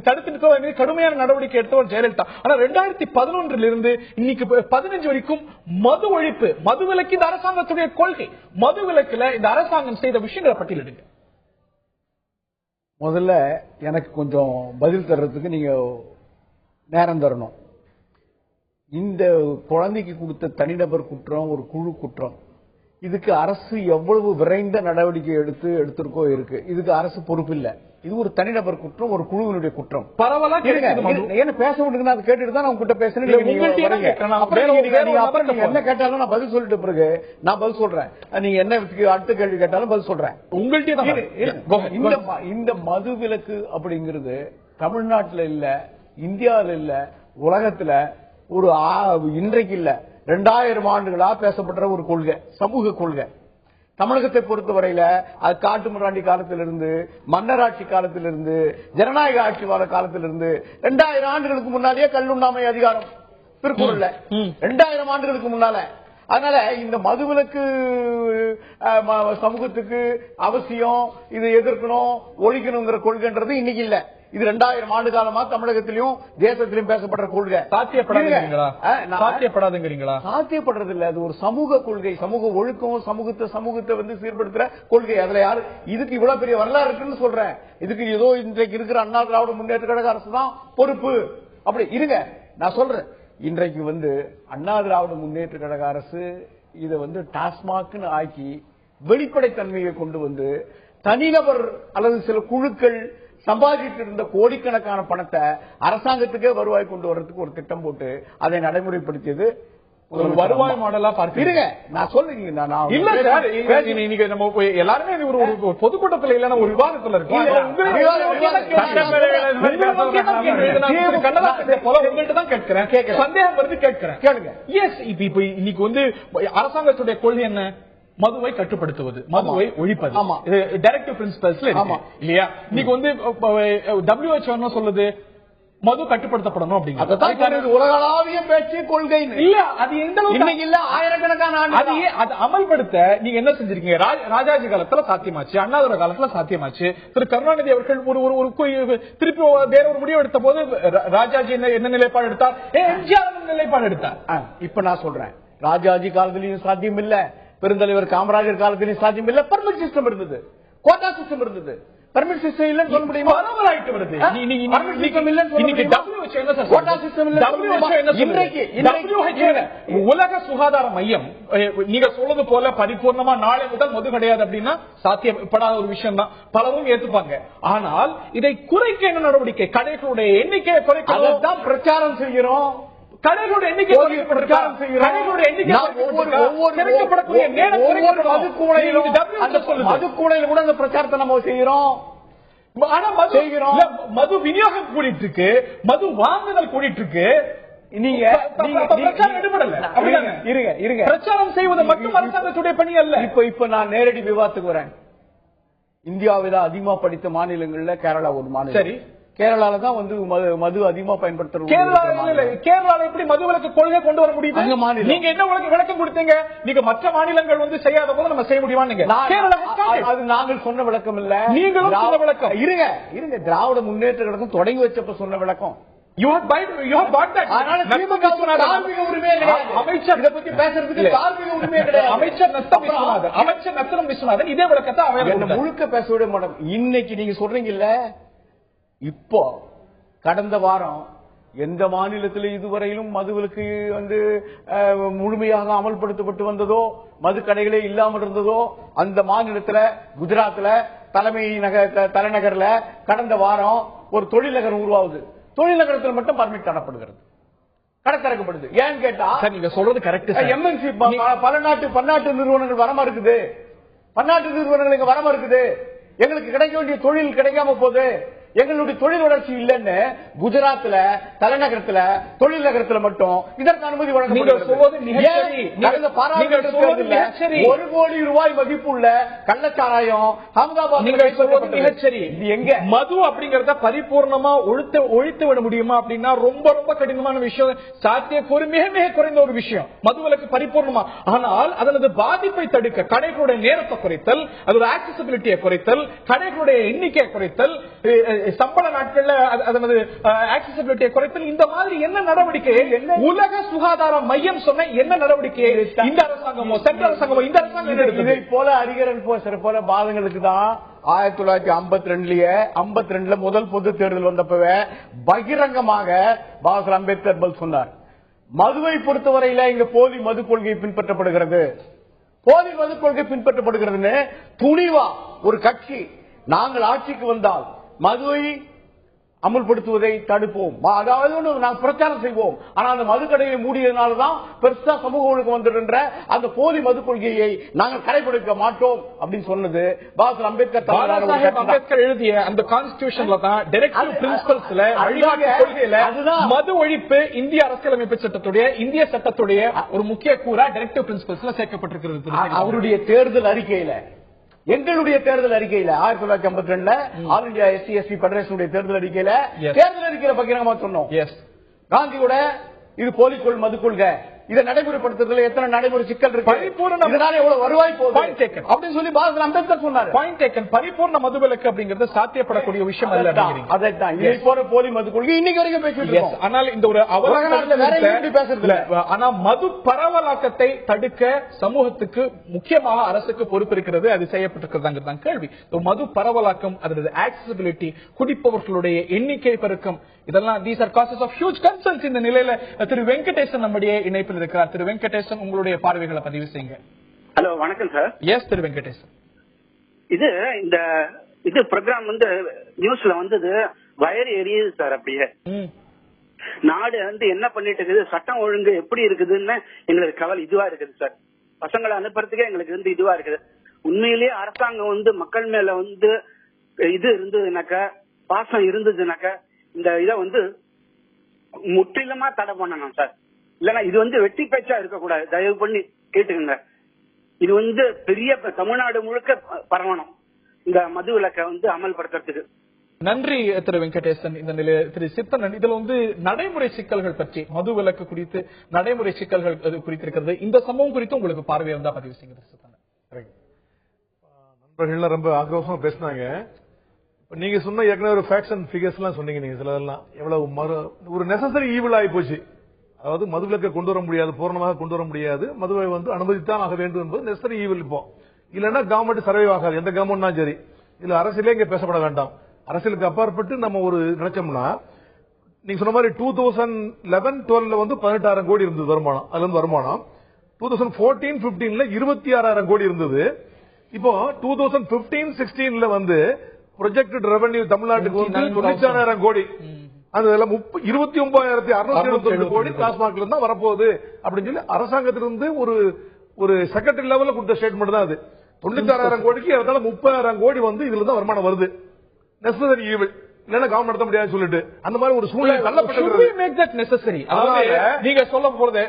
தடுத்து கடுமையான நடவடிக்கை எடுத்தவர் ஜெயலலிதா. ஆனா 2011 இருந்து இன்னைக்கு 15 வரைக்கும் மது ஒழிப்பு, மது விலக்கு இந்த அரசாங்கத்துடைய கொள்கை. மது விலக்குல இந்த அரசாங்கம் செய்த விஷயங்களை பட்டியலிடுங்க. முதல்ல எனக்கு கொஞ்சம் பதில் தர்றதுக்கு நீங்க நேரம் தரணும். இந்த குழந்தைக்கு கொடுத்த தனிநபர் குற்றம் ஒரு குழு குற்றம், இதுக்கு அரசு எவ்வளவு விரைந்த நடவடிக்கை எடுத்திருக்கோ இருக்கு. இதுக்கு அரசு பொறுப்பு இல்ல. இது ஒரு தனிநபர் குற்றம், ஒரு குழுவினுடைய குற்றம். பரவாயில்ல என்ன பேச விடுங்க, அதை கேட்டுட்டு தான் நான் உங்ககிட்ட பேசுறேன். என்ன கேட்டாலும் நான் பதில் சொல்லிட்டு பிறகு நான் பதில் சொல்றேன். நீங்க என்ன அடுத்த கேள்வி கேட்டாலும் பதில் சொல்றேன். உங்கள்கிட்ட இந்த மது விலக்கு அப்படிங்கிறது தமிழ்நாட்டில் இல்ல, இந்தியாவில் இல்ல, உலகத்துல ஒரு இன்றைக்கு இல்ல 2000 ஆண்டுகளா பேசப்படுற ஒரு கொள்கை, சமூக கொள்கை. தமிழகத்தை பொறுத்தவரையில அது காட்டு மிராண்டி காலத்திலிருந்து, மன்னராட்சி காலத்திலிருந்து, ஜனநாயக ஆட்சி வார காலத்திலிருந்து 2000 ஆண்டுகளுக்கு முன்னாலேயே கல்லுண்ணாமை அதிகாரம் திருக்குறள்ல 2000 ஆண்டுகளுக்கு முன்னால. அதனால இந்த மதுவிலக்கு சமூகத்துக்கு அவசியம், இதை எதிர்க்கணும், ஒழிக்கணுங்கிற கொள்கைன்றது இன்னைக்கு இல்ல. இது 2000 ஆண்டு காலமா தமிழகத்திலும் தேசத்திலும் பேசப்படுற கொள்கை. சாத்தியப்படாதுங்கிறீங்களா? சாத்தியப்படுறது இல்ல. அது ஒரு சமூக கொள்கை, சமூக ஒழுக்கம், சமூகத்தை வந்து சீர்படுத்துற கொள்கை. அதுல யாரு இதுக்கு இவ்வளவு பெரிய வரலாறு இருக்குன்னு சொல்றேன். இதுக்கு ஏதோ இன்றைக்கு இருக்கிற அண்ணா திராவிட முன்னேற்ற கழக அரசு தான் பொறுப்பு அப்படி இருங்க. நான் சொல்றேன், இன்றைக்கு வந்து அண்ணா திராவிட முன்னேற்ற கழக அரசு இதை வந்து டாஸ்மாக்னு ஆக்கி வெளிப்படைத்தன்மையை கொண்டு வந்து தனிநபர் அல்லது சில குழுக்கள் சம்பாதிட்டு இருந்த கோடிக்கணக்கான பணத்தை அரசாங்கத்துக்கே வருவாய் கொண்டு வர்றதுக்கு ஒரு திட்டம் போட்டு அதை நடைமுறைப்படுத்தியது ஒரு வருவாய் மாடலா பார்க்கிறீங்க. நான் சொல்றீங்க இல்ல சார், நீங்க நம்ம எல்லாருமே ஒரு பொதுக்கூட்டத்தில் இல்ல ஒரு விவாதத்தில் இருக்கோம். உங்கள்கிட்ட தான் கேட்கிறேன், சந்தேகம் வருது கேட்கிறேன், கேளுங்க. எஸ், இப்ப இன்னைக்கு வந்து அரசாங்கத்துடைய கொள்கை என்ன? மதுவை கட்டுப்படுத்துவது, மதுவை ஒழிப்பது. டைரக்டிவ் பிரின்சிபல்ஸ்ல இல்லையா? இன்னைக்கு வந்து WHO என்ன சொல்லுது? மது கட்டுப்படுத்தப்படணும் அப்படிங்கிறது உலகளாவிய பேச்சு கொள்கை இல்ல. அது எந்த இன்னைக்கு இல்ல, ஆயிரக்கணக்கான அது அமல்படுத்த நீங்க என்ன செஞ்சிருக்கீங்க? ராஜாஜி காலத்துல சாத்தியமாச்சு, அண்ணாதுரை காலத்துல சாத்தியமாச்சு. திரு கருணாநிதி அவர்கள் திருப்பி வேற ஒரு முடிவு எடுத்த போது ராஜாஜி என்ன நிலைப்பாடு எடுத்தார்? எம்ஜிஆர் நிலைப்பாடு எடுத்தார். இப்ப நான் சொல்றேன், ராஜாஜி காலத்திலையும் சாத்தியம் இல்ல, பெருந்தலைவர் காமராஜர் காலத்திலையும் சாத்தியம் இல்ல. பர்மிட் சிஸ்டம் இருந்தது, கோட்டா சிஸ்டம் இருந்தது. பர்மிட் சிஸ்டம் இல்லன்னு சொல்ல முடியுமா? பரவலாயிட்டு வருது. உலக சுகாதார மையம் நீங்க சொல்றது போல பரிபூர்ணமா நாளை முதல் மது கிடையாது அப்படின்னா சாத்தியப்படாத ஒரு விஷயம் தான், பலரும் ஏத்துப்பாங்க. ஆனால் இதை குறைக்க என்ன நடவடிக்கை? கடைகளுடைய எண்ணிக்கையை குறைக்க பிரச்சாரம் செய்கிறோம். கடைகளோட எண்ணிக்கை பிரச்சாரம் செய்கிறோம். கடைகளோட எண்ணிக்கை மதுக்கூடையில கூட அந்த பிரச்சாரத்தை நம்ம செய்யறோம். ஆனா மது விநியோகம் கூடிட்டு இருக்கு, மது வாங்குதல் கூடிட்டு இருக்கு. நீங்க இருங்க, பிரச்சாரம் செய்வது மட்டும் அரசாங்கத்துடைய பணி அல்ல. இப்ப நான் நேரடி விவாதத்துக்கு வரேன். இந்தியாவில அதிகமா படித்த மாநிலங்கள்ல கேரளா ஒரு மாநிலம். சரி, கேரளால தான் வந்து மது அதிகமா பயன்படுத்துறோம். கேரளால எப்படி மதுவிலக்கு கொள்கை கொண்டு வர முடியும்? நீங்க என்ன விளக்கம் கொடுத்தீங்க? நீங்க மற்ற மாநிலங்கள் வந்து செய்யாத போது நம்ம செய்ய முடியுமா? நீங்க அது நாங்கள் சொன்ன விளக்கம் இல்ல, நீங்களும் சொன்ன விளக்கம். இருங்க, திராவிட முன்னேற்ற கழகம் தொடங்கி வச்சப்ப சொன்ன விளக்கம். முழுக்க பேச விட மாட்டோம். இன்னைக்கு நீங்க சொல்றீங்கல்ல, இப்போ கடந்த வாரம் எந்த மாநிலத்தில் இதுவரையிலும் மதுவிலக்கு வந்து முழுமையாக அமல்படுத்தப்பட்டு வந்ததோ, மது கடைகளே இல்லாமல் இருந்ததோ, அந்த மாநிலத்தில் குஜராத்ல தலைநகர்ல கடந்த வாரம் ஒரு தொழிலகம் உருவாகுது. தொழிலகத்தில் மட்டும் பர்மிட் தரப்படுகிறது, கடை திறக்கப்படுது. ஏன்னு கேட்டா நீங்க சொல்றது கரெக்ட். எம்என்சி பன்னாட்டு நிறுவனங்கள் வரமா இருக்குது, பன்னாட்டு நிறுவனங்களுக்கு வரமா இருக்குது. எங்களுக்கு கிடைக்க வேண்டிய தொழில் கிடைக்காம போகுது, எங்களுடைய தொழில் வளர்ச்சி இல்லைன்னு குஜராத்ல தலைநகரத்துல தொழிலகத்துல மட்டும் இதற்கு அனுமதி வழங்கப்படுகிறது. 1 கோடி ரூபாய் மதிப்புள்ள கள்ளச்சாராயம் அகமதாபாத் மிகச்சரி. எங்க மது அப்படிங்கறத பரிபூர்ணமா ஒழித்து விட முடியுமா அப்படின்னா ரொம்ப ரொம்ப கடினமான விஷயம், சாத்தியக்கூறு மிக மிக குறைந்த ஒரு விஷயம் மதுவிலக்கு பரிபூர்ணமா. ஆனால் அதனது பாதிப்பை தடுக்க கடைகளுடைய நேரத்தை குறைத்தல், அதோட ஆக்சசிபிலிட்டியை குறைத்தல், கடைகளுடைய எண்ணிக்கையை குறைத்தல், சம்பள நாட்கள்ல அதனது ஆக்சசிபிலிட்டியை குறைத்தல், இந்த மாதிரி என்ன நடவடிக்கை உலக சுகாதார மையம் சொன்ன என்ன நடவடிக்கை இந்த அரசாங்கமோ சென்ற அரசாங்கமோ இந்த அரசாங்கம் இதை போல அறிஞர்கள் போல பாதங்களுக்கு தான் 1952 முதல் பொது தேர்தல் வந்தப்பவே பகிரங்கமாக பாபா அம்பேத்கர் சொன்னார், மதுவை பொறுத்தவரையில இங்க போலி மது கொள்கை பின்பற்றப்படுகிறது, போலி மது கொள்கை பின்பற்றப்படுகிறதுன்னு துணிவா ஒரு கட்சி நாங்கள் ஆட்சிக்கு வந்தால் மதுவை அமுல்படுத்துவதை தடுப்போம், அதாவது நாங்கள் பிரச்சாரம் செய்வோம். ஆனா அந்த மது கடையை மூடியதுனாலதான் பெருசா சமூக ஒழுக்கம் வந்துடுன்ற அந்த போலி மது கொள்கையை நாங்கள் கடைபிடிக்க மாட்டோம் அப்படின்னு சொன்னது பாபா அம்பேத்கர் எழுதிய அந்த கான்ஸ்டிடியூஷன்ல தான் டைரக்டிவ் பிரின்சிபல்ஸ்ல கொள்கையில மது ஒழிப்பு இந்திய அரசியலமைப்பு சட்டத்துடைய இந்திய சட்டத்துடைய ஒரு முக்கிய கூறா டைரக்டிவ் பிரின்சிபல்ஸ்ல சேர்க்கப்பட்டிருக்கிறது. அவருடைய தேர்தல் அறிக்கையில, எங்களுடைய தேர்தல் அறிக்கையில 1952 ஆல் இந்தியா எஸ்சி எஸ்டி பெடரேஷனுடைய தேர்தல் அறிக்கையில பகிரங்கமா சொன்னோம், காந்தியோட இது போலி மது கொள்கை, இதை நடைமுறைப்படுத்துறதுல எத்தனை நடைமுறை சிக்கல் இருக்கு, இதனால எவ்வளவு வருவாய் போகுது அப்படின்னு சொல்லி பாபா அம்பேத்கர் சொன்னார். Point taken. பரிபூர்ண மதுவிலக்கு அப்படிங்கிறது சாத்தியப்படக்கூடிய விஷயம் அல்ல. அதான் இதை போற போலி மது கொள்கை இன்னைக்கு வரைக்கும் பேசிட்டு. ஆனால் இந்த ஒரு பேசுறது, ஆனா மது பரவலாக்கத்தை தடுக்க சமூகத்துக்கு முக்கியமாக அரசுக்கு பொறுப்பு இருக்கிறது, அது செய்யப்பட்டிருக்கிறது கேள்வி. மது பரவலாக்கம், அதோட ஆக்சசிபிலிட்டி, குடிப்பவர்களுடைய எண்ணிக்கை பெருக்கம், இதெல்லாம் these are causes of huge concerns. இந்த நிலையில திரு வெங்கடேசன் நம்முடைய இணைப்பில் இருக்கிறார். திரு வெங்கடேசன், உங்களுடைய பார்வைகளை பதிவு செய்யுங்க. ஹலோ, வணக்கம் சார். எஸ் திரு வெங்கடேசன். இது ப்ரோக்ராம் வந்து நியூஸ்ல வந்தது, வயர் எரியுது சார். அப்படியே நாடு வந்து என்ன பண்ணிட்டு இருக்குது, சட்டம் ஒழுங்கு எப்படி இருக்குதுன்னு எங்களுக்கு கவலை இதுவா இருக்குது சார். பசங்களை அனுப்புறதுக்கே எங்களுக்கு வந்து இதுவா இருக்குது. உண்மையிலேயே அரசாங்கம் வந்து மக்கள் மேல வந்து இது இருந்ததுனாக்கா, பாசம் இருந்ததுனாக்கா, இந்த இதை வந்து முற்றிலுமா தடை பண்ணணும் சார். இல்லன்னா இது வந்து வெட்டி பேச்சா இருக்கக்கூடாது. தயவு பண்ணி கேட்டுக்கங்க. இது வந்து பெரிய தமிழ்நாடு முழுக்க பரவணும் இந்த மது விலக்கை வந்து அமல்படுத்துறதுக்கு. நன்றி திரு வெங்கடேசன். இந்த நிலையில திரு சித்தனன், இதுல வந்து நடைமுறை சிக்கல்கள் பற்றி, மது விலக்கு குறித்து நடைமுறை சிக்கல்கள் குறித்திருக்கிறது, இந்த சம்பவம் குறித்து உங்களுக்கு பார்வை வந்தா பதிவு செய்யுங்க சித்தனன். நண்பர்கள் ரொம்ப ஆக்ரோஷமா பேசினாங்க. நீங்க சொன்ன ஏற்கனவே ஒரு ஃபேக்ட்ஸ் அண்ட் ஃபிகர்ஸ் எல்லாம் சொன்னீங்க. நீங்க சிலதெல்லாம் எவ்வளவு ஒரு நெசசரி ஈவில் ஆகி போச்சு. அதாவது மதுவிலக்கை கொண்டு வர முடியாது, பூர்ணமாக கொண்டு வர முடியாது, மதுவை வந்து அனுமதித்தான் ஆக வேண்டும் என்பது நெசசரி ஈவில். இப்போ இல்லன்னா கவர்மெண்ட் சர்வைவ் ஆகாது, எந்த கவர்மெண்ட் சரி. இதுல அரசியலே இங்க பேசப்பட வேண்டாம். அரசியலுக்கு அப்பாற்பட்டு நம்ம ஒரு நினைச்சோம்னா, நீங்க சொன்ன மாதிரி 2011-12 வந்து 18,000 கோடி இருந்தது வருமானம். அதுல இருந்து வருமானம் 2014-15 26,000 கோடி இருந்தது. இப்போ 2015-16 வந்து ப்ரொஜெக்டட் ரெவன்யூ தமிழ்நாட்டுக்கு வந்து 96,000 கோடி. அதுல 29,672 கோடி டாஸ்மாக்ல இருந்தா வரப்போகுது அப்படின்னு சொல்லி அரசாங்கத்திலிருந்து ஒரு செக்ரட்டரி லெவல்ல கொடுத்த ஸ்டேட்மெண்ட் தான் அது. 96,000 கோடிக்கு 30,000 கோடி வந்து இதுல தான் வருமானம் வருது. நெசசரி ஈவில் இல்லன்னா கவர்மெண்ட் நடத்த முடியாது சொல்லிட்டு அந்த மாதிரி ஒரு சூழ்நிலை நெசசரி. நீங்க சொல்ல போறது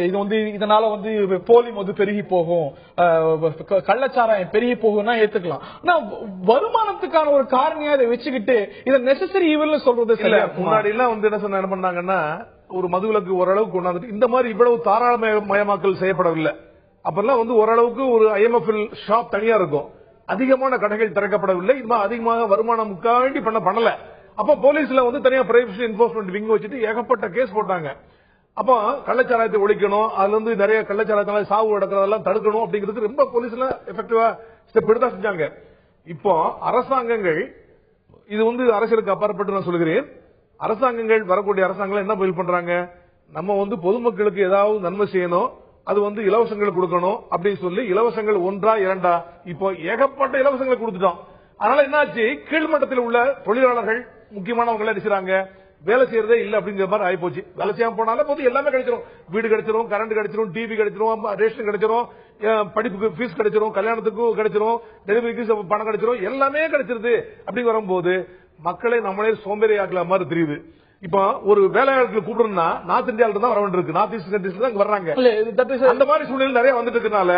இது வந்து இதனால வந்து போலி மது பெருகி போகும், கள்ளச்சாராயம் பெருகி போகும்னா ஏத்துக்கலாம். ஆனா வருமானத்துக்கான ஒரு காரணியா இதை வச்சுக்கிட்டு இதை நெசசரி ஈவில் சொல்றது இல்ல. முன்னாடி எல்லாம் வந்து என்ன பண்ணாங்கன்னா ஒரு மதுவிலக்கு ஓரளவுக்கு கொண்டாந்துட்டு இந்த மாதிரி இவ்வளவு தாராளமயமாக்கல் செய்யப்படவில்லை. அப்பெல்லாம் வந்து ஓரளவுக்கு ஒரு IMF ஷாப் தனியா இருக்கும், அதிகமான கடைகள் திறக்கப்படவில்லை, அதிகமாக வருமானம் வேண்டி பண்ணல. அப்ப போலீஸ்ல வந்து தனியா பிரைவேட் என்ஃபோர்ஸ்மெண்ட் விங் வச்சுட்டு ஏகப்பட்ட கேஸ் போட்டாங்க. அப்ப கள்ளச்சாராயத்தை ஒழிக்கணும், அதுல இருந்து நிறைய கள்ளச்சாராயத்தால சாவு நடக்கிறதெல்லாம் தடுக்கணும் அப்படிங்கிறது ரொம்ப போலீஸ்ல எஃபெக்டிவா ஸ்டெப் எடுத்தா செஞ்சாங்க. இப்போ அரசாங்கங்கள் இது வந்து அரசியலுக்கு அப்பாற்பட்டு நான் சொல்கிறேன், அரசாங்கங்கள் வரக்கூடிய அரசாங்கம் என்ன பதில் பண்றாங்க, நம்ம வந்து பொதுமக்களுக்கு ஏதாவது நன்மை செய்யணும், அது வந்து இலவசங்கள் கொடுக்கணும் அப்படின்னு சொல்லி இலவசங்கள் 1 2 இப்போ ஏகப்பட்ட இலவசங்களை கொடுத்துட்டோம். அதனால என்னாச்சு, கீழ்மட்டத்தில் உள்ள தொழிலாளர்கள் முக்கியமானவங்க இருக்கிறாங்க, வேலை செய்யறதே இல்ல அப்படிங்கிற மாதிரி ஆயிப்போச்சு. வேலை செய்யாம போனாலும் போது எல்லாமே கிடைச்சிரும், வீடு கிடைச்சிரும், கரண்ட் கிடைச்சிரும், டிவி கிடைச்சிரும், ரேஷன் கிடைச்சிரும், படிப்புக்கு ஃபீஸ் கிடைச்சிரும், கல்யாணத்துக்கு கிடைச்சிரும், டெலிவரிக்கு பணம் கிடைச்சிரும், எல்லாமே கிடைச்சிருது. அப்படி வரும்போது மக்களை நம்மளே சோம்பேறி ஆக்கல மாதிரி தெரியுது. இப்ப ஒரு வேலையாளர்கள் கூப்பிடணும்னா நார்த் இந்தியாவில தான் வர வேண்டியிருக்கு, நார்த் ஈஸ்ட் கண்ட்ரீஸ்ல தான் வர்றாங்க. அந்த மாதிரி சூழ்நிலை நிறைய வந்துட்டு இருக்கனால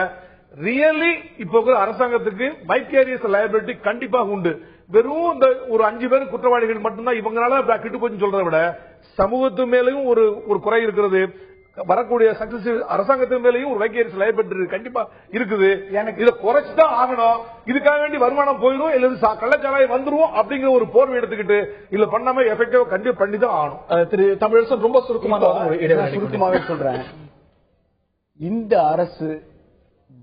ரியலி இப்போ அரசாங்கத்துக்கு வைக்கேரியஸ் லயபிலிட்டி கண்டிப்பாக உண்டு. வெறும் இந்த ஒரு 5 பேர் குற்றவாளிகள் மட்டும்தான் இவங்களால கிட்டு போச்சுன்னு சொல்றதை விட சமூகத்து மேலேயும் ஒரு குறை இருக்கிறது, வரக்கூடிய சக்சஸ் அரசாங்கத்தின் மேலேயும் ஒரு வைக்கேரியஸ் லயபிலிட்டி கண்டிப்பா இருக்குது. எனக்கு இதை குறைச்சுதான் ஆகணும், இதுக்காக வேண்டி வருமானம் போயிடும் இல்ல கள்ளச்சாராயம் வந்துரும் அப்படிங்கிற ஒரு போர்வை எடுத்துக்கிட்டு இல்ல பண்ணாம எஃபெக்டிவா கண்டிப்பா பண்ணிதான் ஆகணும். திரு தமிழரசன் ரொம்ப சுருக்கமாக சொல்றேன், இந்த அரசு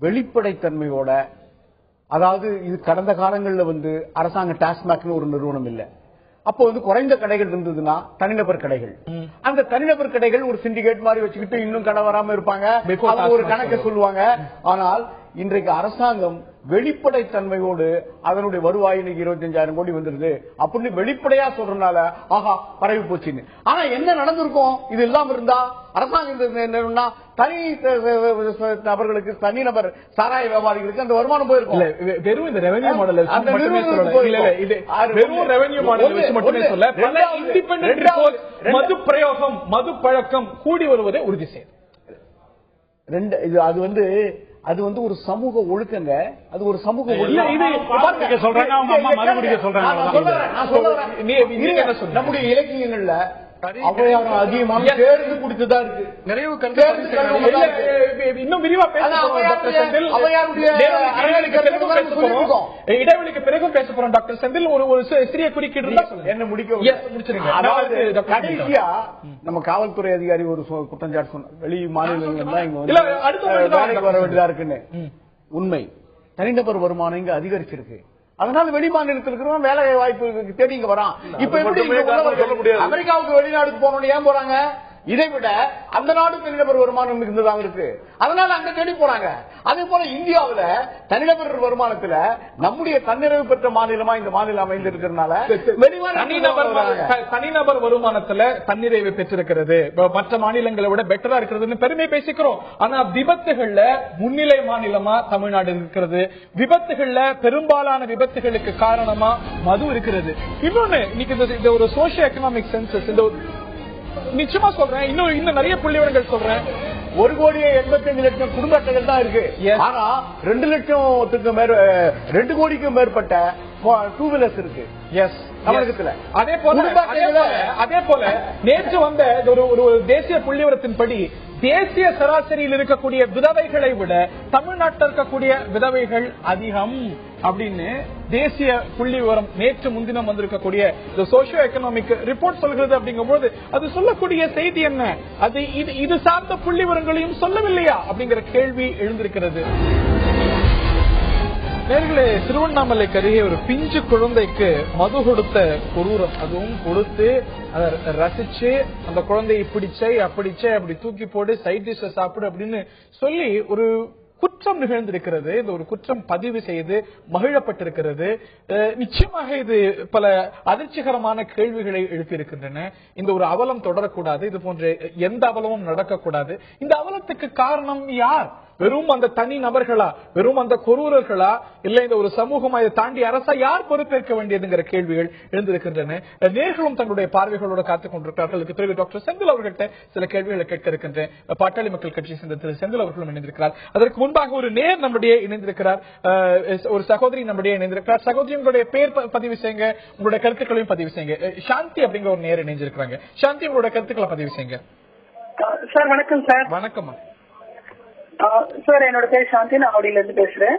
வெளிப்படைத்தன்மையோட, அதாவது இது கடந்த காலங்களில் வந்து அரசாங்க டாஸ்மாக்னு ஒரு நிறுவனம் இல்ல, அப்போ வந்து குறைந்த கடைகள் இருந்ததுன்னா தனிநபர் கடைகள், அந்த தனிநபர் கடைகள் ஒரு சிண்டிகேட் மாதிரி வச்சுக்கிட்டு இன்னும் கடை வராம இருப்பாங்க, ஒரு கணக்கை சொல்லுவாங்க. ஆனால் இன்றைக்கு அரசாங்கம் வெளிப்படைத்தன்மையோடு அதனுடைய வருவாய் 25,000 கோடி வந்துருது அப்படின்னு வெளிப்படையா சொல்றதுனால ஆஹா பரவி போச்சுன்னு. ஆனா என்ன நடந்திருக்கும் இது இல்லாம இருந்தா, அரசாங்கம் தனி நபர்களுக்கு, தனிநபர் சாராய வியாபாரிகளுக்கு அந்த வருமானம் போயிருக்கும். வெறும் இந்த ரெவென்யூ மாடல் மட்டுமே சொல்ல மது பிரயோகம், மது பழக்கம் கூடி வருவதை உறுதி செய்யும். அது வந்து ஒரு சமூக ஒழுக்கங்க, அது ஒரு சமூக நம்முடைய இலக்கியங்கள்ல அவையாரம் அதிகமாக தேர்ந்து குடித்துதான் இருக்கு. நிறைவு இன்னும் விரிவா இடைவெளிக்கு பிறகும் பேச போறோம். டாக்டர் செந்தில் ஒரு சிறிய குறுக்கீடு என்ன முடிச்சிருங்க. கடைசியா நம்ம காவல்துறை அதிகாரி ஒரு குற்றஞ்சாட்டு சொன்ன, வெளி மாநிலங்கள் தான் இங்க வர வேண்டியதா இருக்குன்னு. உண்மை, தனிநபர் வருமானம் இங்க அதிகரிச்சிருக்கு, அதனால வெளிமாநிலத்தில் இருக்கிறவங்க வேலை வாய்ப்பு தேடி இங்க வரான். இப்ப எப்படி அமெரிக்காவுக்கு வெளிநாடுக்கு போனோம் ஏன் போறாங்க, இதை விட அந்த நாடு தனிநபர் வருமானம் மிகுந்ததாக இருக்கு, அதனால அங்க தேடி போறாங்க. அதே போல இந்தியாவில தனிநபர் வருமானத்துல நம்முடைய தன்னிறைவு பெற்ற மாநிலமா இந்த மாநிலம் அமைந்திருக்கிறதுனால தனிநபர் வருமானத்துல தன்னிறைவு பெற்றிருக்கிறது, மற்ற மாநிலங்களை விட பெட்டரா இருக்கிறதுன்னு பெருமை பேசிக்கிறோம். ஆனா விபத்துகள்ல முன்னிலை மாநிலமா தமிழ்நாடு இருக்கிறது, விபத்துகள்ல பெரும்பாலான விபத்துகளுக்கு காரணமா மது இருக்கிறது. இன்னொன்னு, இன்னைக்கு இந்த ஒரு சோசியோ எக்கனாமிக் சென்சஸ், இந்த நிச்சயமா சொல்றேன், இன்னும் நிறைய புள்ளிவிவரங்கள் சொல்றேன். 1,85,00,000 குடும்ப அட்டைகள் தான் இருக்கு. ஆனா 2 கோடிக்கும் மேற்பட்ட 2 வீலர்ஸ் இருக்கு தமிழகத்துல. அதே போல நேற்று வந்த ஒரு தேசிய புள்ளிவிவரத்தின்படி தேசிய சராசரியில் இருக்கக்கூடிய விதவைகளை விட தமிழ்நாட்டில் இருக்கக்கூடிய விதவைகள் அதிகம் அப்படின்னு தேசிய புள்ளி விவரம் நேற்று முன்தினம் வந்திருக்கக்கூடிய சோசியோ எக்கனாமிக் ரிப்போர்ட் சொல்கிறது. அப்படிங்கும்போது அது சொல்லக்கூடிய செய்தி என்ன, அது இது சார்ந்த புள்ளி விவரங்களையும் சொல்லவில்லையா அப்படிங்கிற கேள்வி எழுந்திருக்கிறது. நேர்களே, திருவண்ணாமலைக்கு அருகே ஒரு பிஞ்சு குழந்தைக்கு மது கொடுத்த கொடூரம், அதுவும் கொடுத்து அதை ரசிச்சு அந்த குழந்தையை பிடிச்சை அப்படி தூக்கி போடு, சைட் டிஷ் சாப்பிடு அப்படின்னு சொல்லி ஒரு குற்றம் நிகழ்ந்திருக்கிறது. இந்த ஒரு குற்றம் பதிவு செய்து மகிழப்பட்டிருக்கிறது. நிச்சயமாக இது பல அதிர்ச்சிகரமான கேள்விகளை எழுப்பியிருக்கின்றன. இந்த ஒரு அவலம் தொடரக்கூடாது, இது போன்ற எந்த அவலமும் நடக்கக்கூடாது. இந்த அவலத்துக்கு காரணம் யார்? வெறும் அந்த தனி நபர்களா, வெறும் அந்த கொரூரர்களா, இல்ல இந்த ஒரு சமூகம் அதை தாண்டி அரசா யார் பொறுப்பேற்க வேண்டியதுங்கிற கேள்விகள் எழுந்திருக்கின்றன. நேர்களும் தங்களுடைய பார்வைகளோடு காத்துக் கொண்டிருக்கிறார்கள். இதுக்கு பிறகு டாக்டர் செந்தில் அவர்கள்ட்ட சில கேள்விகளை கேட்க இருக்கின்றேன். பாட்டாளி மக்கள் கட்சியை சேர்ந்த திரு செந்தில் அவர்களும் இணைந்திருக்கிறார். அதற்கு முன்பாக ஒரு நேர் நம்முடைய இணைந்திருக்கிறார், ஒரு சகோதரி நம்முடைய இணைந்திருக்கிறார். சகோதரி, உங்களுடைய பேர் பதிவு செய்யுங்க, உங்களுடைய கருத்துக்களையும் பதிவு செய்யுங்க. சாந்தி அப்படிங்கிற ஒரு நேர் இணைஞ்சிருக்கிறாங்க. சாந்தி, உங்களுடைய கருத்துக்களை பதிவு செய்யுங்க. சார் வணக்கம். சார் வணக்கம் சார், என்னோட பேர் சாந்தி, நான் ஆவடியில இருந்து பேசுறேன்.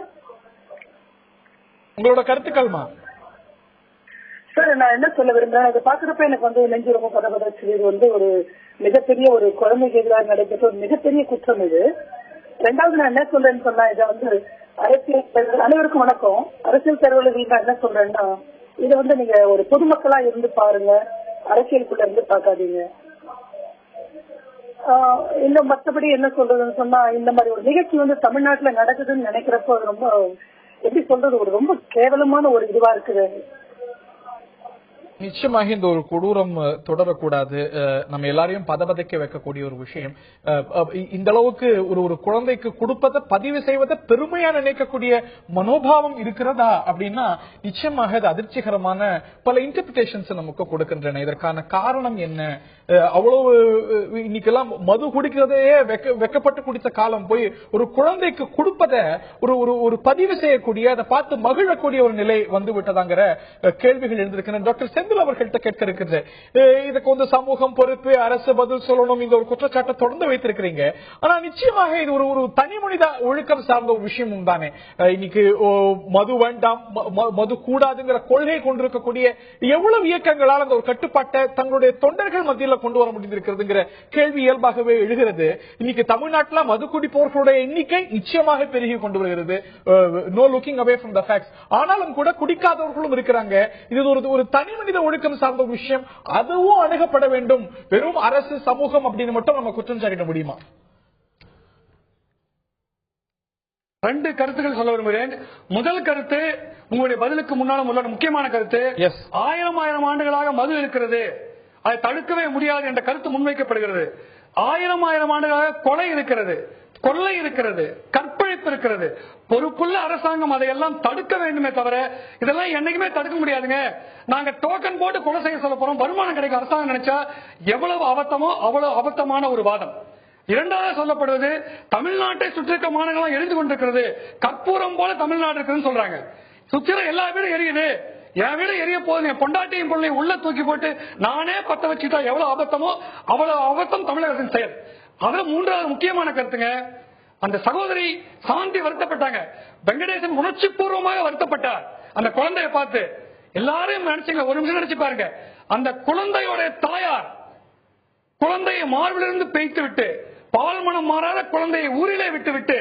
உங்களோட கருத்துக்கள்மா? சார், நான் என்ன சொல்ல விரும்புறேன், அதை பாக்குறப்ப எனக்கு வந்து நெஞ்சு ரொம்ப பதபதச்சு. இது ஒரு மிகப்பெரிய ஒரு குழந்தைக்கு எதிராக நடைபெற்ற ஒரு மிகப்பெரிய குற்றம் இது. ரெண்டாவது நான் என்ன சொல்றேன்னு சொன்னா, இதை அரசியல் அனைவருக்கும் வணக்கம். அரசியல் தலைவர்கள் நான் என்ன சொல்றேன்னா, இதை நீங்க ஒரு பொதுமக்களா இருந்து பாருங்க, அரசியலுக்குள்ள இருந்து பாக்காதீங்க. இன்னும் மற்றபடி என்ன சொல்றதுன்னு சொன்னா, இந்த மாதிரி ஒரு நிகழ்ச்சி தமிழ்நாட்டுல நடக்குதுன்னு நினைக்கிறப்போ அது ரொம்ப எப்படி சொல்றது, ஒரு ரொம்ப கேவலமான ஒரு இதுவா இருக்குது. நிச்சயமாக இந்த ஒரு கொடூரம் தொடரக்கூடாது. நம்ம எல்லாரையும் பதபதைக்க வைக்கக்கூடிய ஒரு விஷயம். இந்த அளவுக்கு ஒரு குழந்தைக்கு கொடுப்பதை பதிவு செய்வதை பெருமையா நினைக்கக்கூடிய மனோபாவம் இருக்கிறதா அப்படின்னா நிச்சயமாக அது அதிர்ச்சிகரமான பல இன்டர்பிரிட்டேஷன்ஸ் நமக்கு கொடுக்கின்றன. இதற்கான காரணம் என்ன? அவ்வளவு இன்னைக்கெல்லாம் மது குடிக்கிறதே வெக்கப்பட்டு குடித்த காலம் போய் ஒரு குழந்தைக்கு கொடுப்பதை ஒரு பதிவு செய்யக்கூடிய, அதை பார்த்து மகிழக்கூடிய ஒரு நிலை வந்து விட்டதாங்கிற கேள்விகள் எழுந்திருக்கின்றன. டாக்டர் செந்தில் அவர்கள்ட்ட கேட்க இருக்கிறது, இதுக்கு சமூகம் பொறுப்பு, அரசு பதில் சொல்லணும், இந்த ஒரு குற்றச்சாட்டை தொடர்ந்து வைத்திருக்கிறீங்க. ஆனா நிச்சயமாக இது ஒரு தனி மனித ஒழுக்கம் சார்ந்த ஒரு விஷயம் தானே. இன்னைக்கு மது வேண்டாம், மது கூடாதுங்கிற கொள்கை கொண்டிருக்கக்கூடிய எவ்வளவு இயக்கங்களால் அந்த ஒரு கட்டுப்பாட்டை தங்களுடைய தொண்டர்கள் மத்தியில் கொண்டு வர முடிந்திருக்கிறதுங்கிற கேள்வி இயல்பாகவே எழுகிறது. இன்னைக்கு தமிழ்நாட்டில் மது குடிப்பவர்களுடைய எண்ணிக்கை நிச்சயமாக பெருகி கொண்டு வருகிறது. No looking away from the facts. ஆனாலும் கூட குடிக்காதவர்களும் இருக்கிறாங்க. இது ஒரு தனி மனித ஒழுக்கம் சார்ந்த விஷயம், அதுவும் அணுகப்பட வேண்டும். வெறும் அரசு சமூகம் அப்படின்னு மட்டும் நம்ம குற்றம் சாட்டிட முடியுமா? ரெண்டு கருத்துக்கள் சொல்ல விரும்புகிறேன். முதல் கருத்து, உங்களுடைய பதிலுக்கு முன்னால முக்கியமான கருத்து, ஆயிரம் ஆண்டுகளாக மது இருக்கிறது, அதை தடுக்கவே முடியாது என்ற கருத்து முன்வைக்கப்படுகிறது. ஆயிரம் ஆண்டுகளாக கொலை இருக்கிறது, கொள்ளை இருக்கிறது, கற்பழிப்பு இருக்கிறது. பொறுப்புள்ள அரசாங்கம் அதையெல்லாம் தடுக்க வேண்டுமே தவிர இதெல்லாம் என்னைக்குமே தடுக்க முடியாதுங்க. நாங்க டோக்கன் போட்டு கொலை செய்ய சொல்ல போறோம், வருமானம் கிடைக்கும் அரசாங்கம் நினைச்சா எவ்வளவு அபத்தமோ அவ்வளவு அபத்தமான ஒரு வாதம். இரண்டாவது சொல்லப்படுவது, தமிழ்நாட்டை சுற்றிருக்க மாநிலம் எரிந்து கொண்டிருக்கிறது, கற்பூரம் போல தமிழ்நாடு இருக்குன்னு சொல்றாங்க. சுற்றில எல்லா வீடும் எரியுது, என் வீடு எரிய போது என் பொண்டாட்டியும் பிள்ளையும் உள்ள தூக்கி போட்டு நானே பத்த வச்சுட்டா எவ்வளவு அபத்தமோ அவ்வளவு அபத்தம் தமிழக அரசின் செயல். அதுல மூன்றாவது முக்கியமான கருத்துங்க, அந்த சகோதரி சாந்தி வருத்தப்பட்டாங்க. வெங்கடேசன் உணர்ச்சி பூர்வமாக வருத்தப்பட்டார் அந்த குழந்தைய பார்த்து. எல்லாரும் நினைச்சுங்க, ஒரு நிமிஷம் நினைச்சு பாருங்க, அந்த குழந்தையோட தாயார் குழந்தையை மார்பிலிருந்து பேய்த்து விட்டு, பால் மனம் மாறாத குழந்தையை ஊரிலே விட்டு விட்டு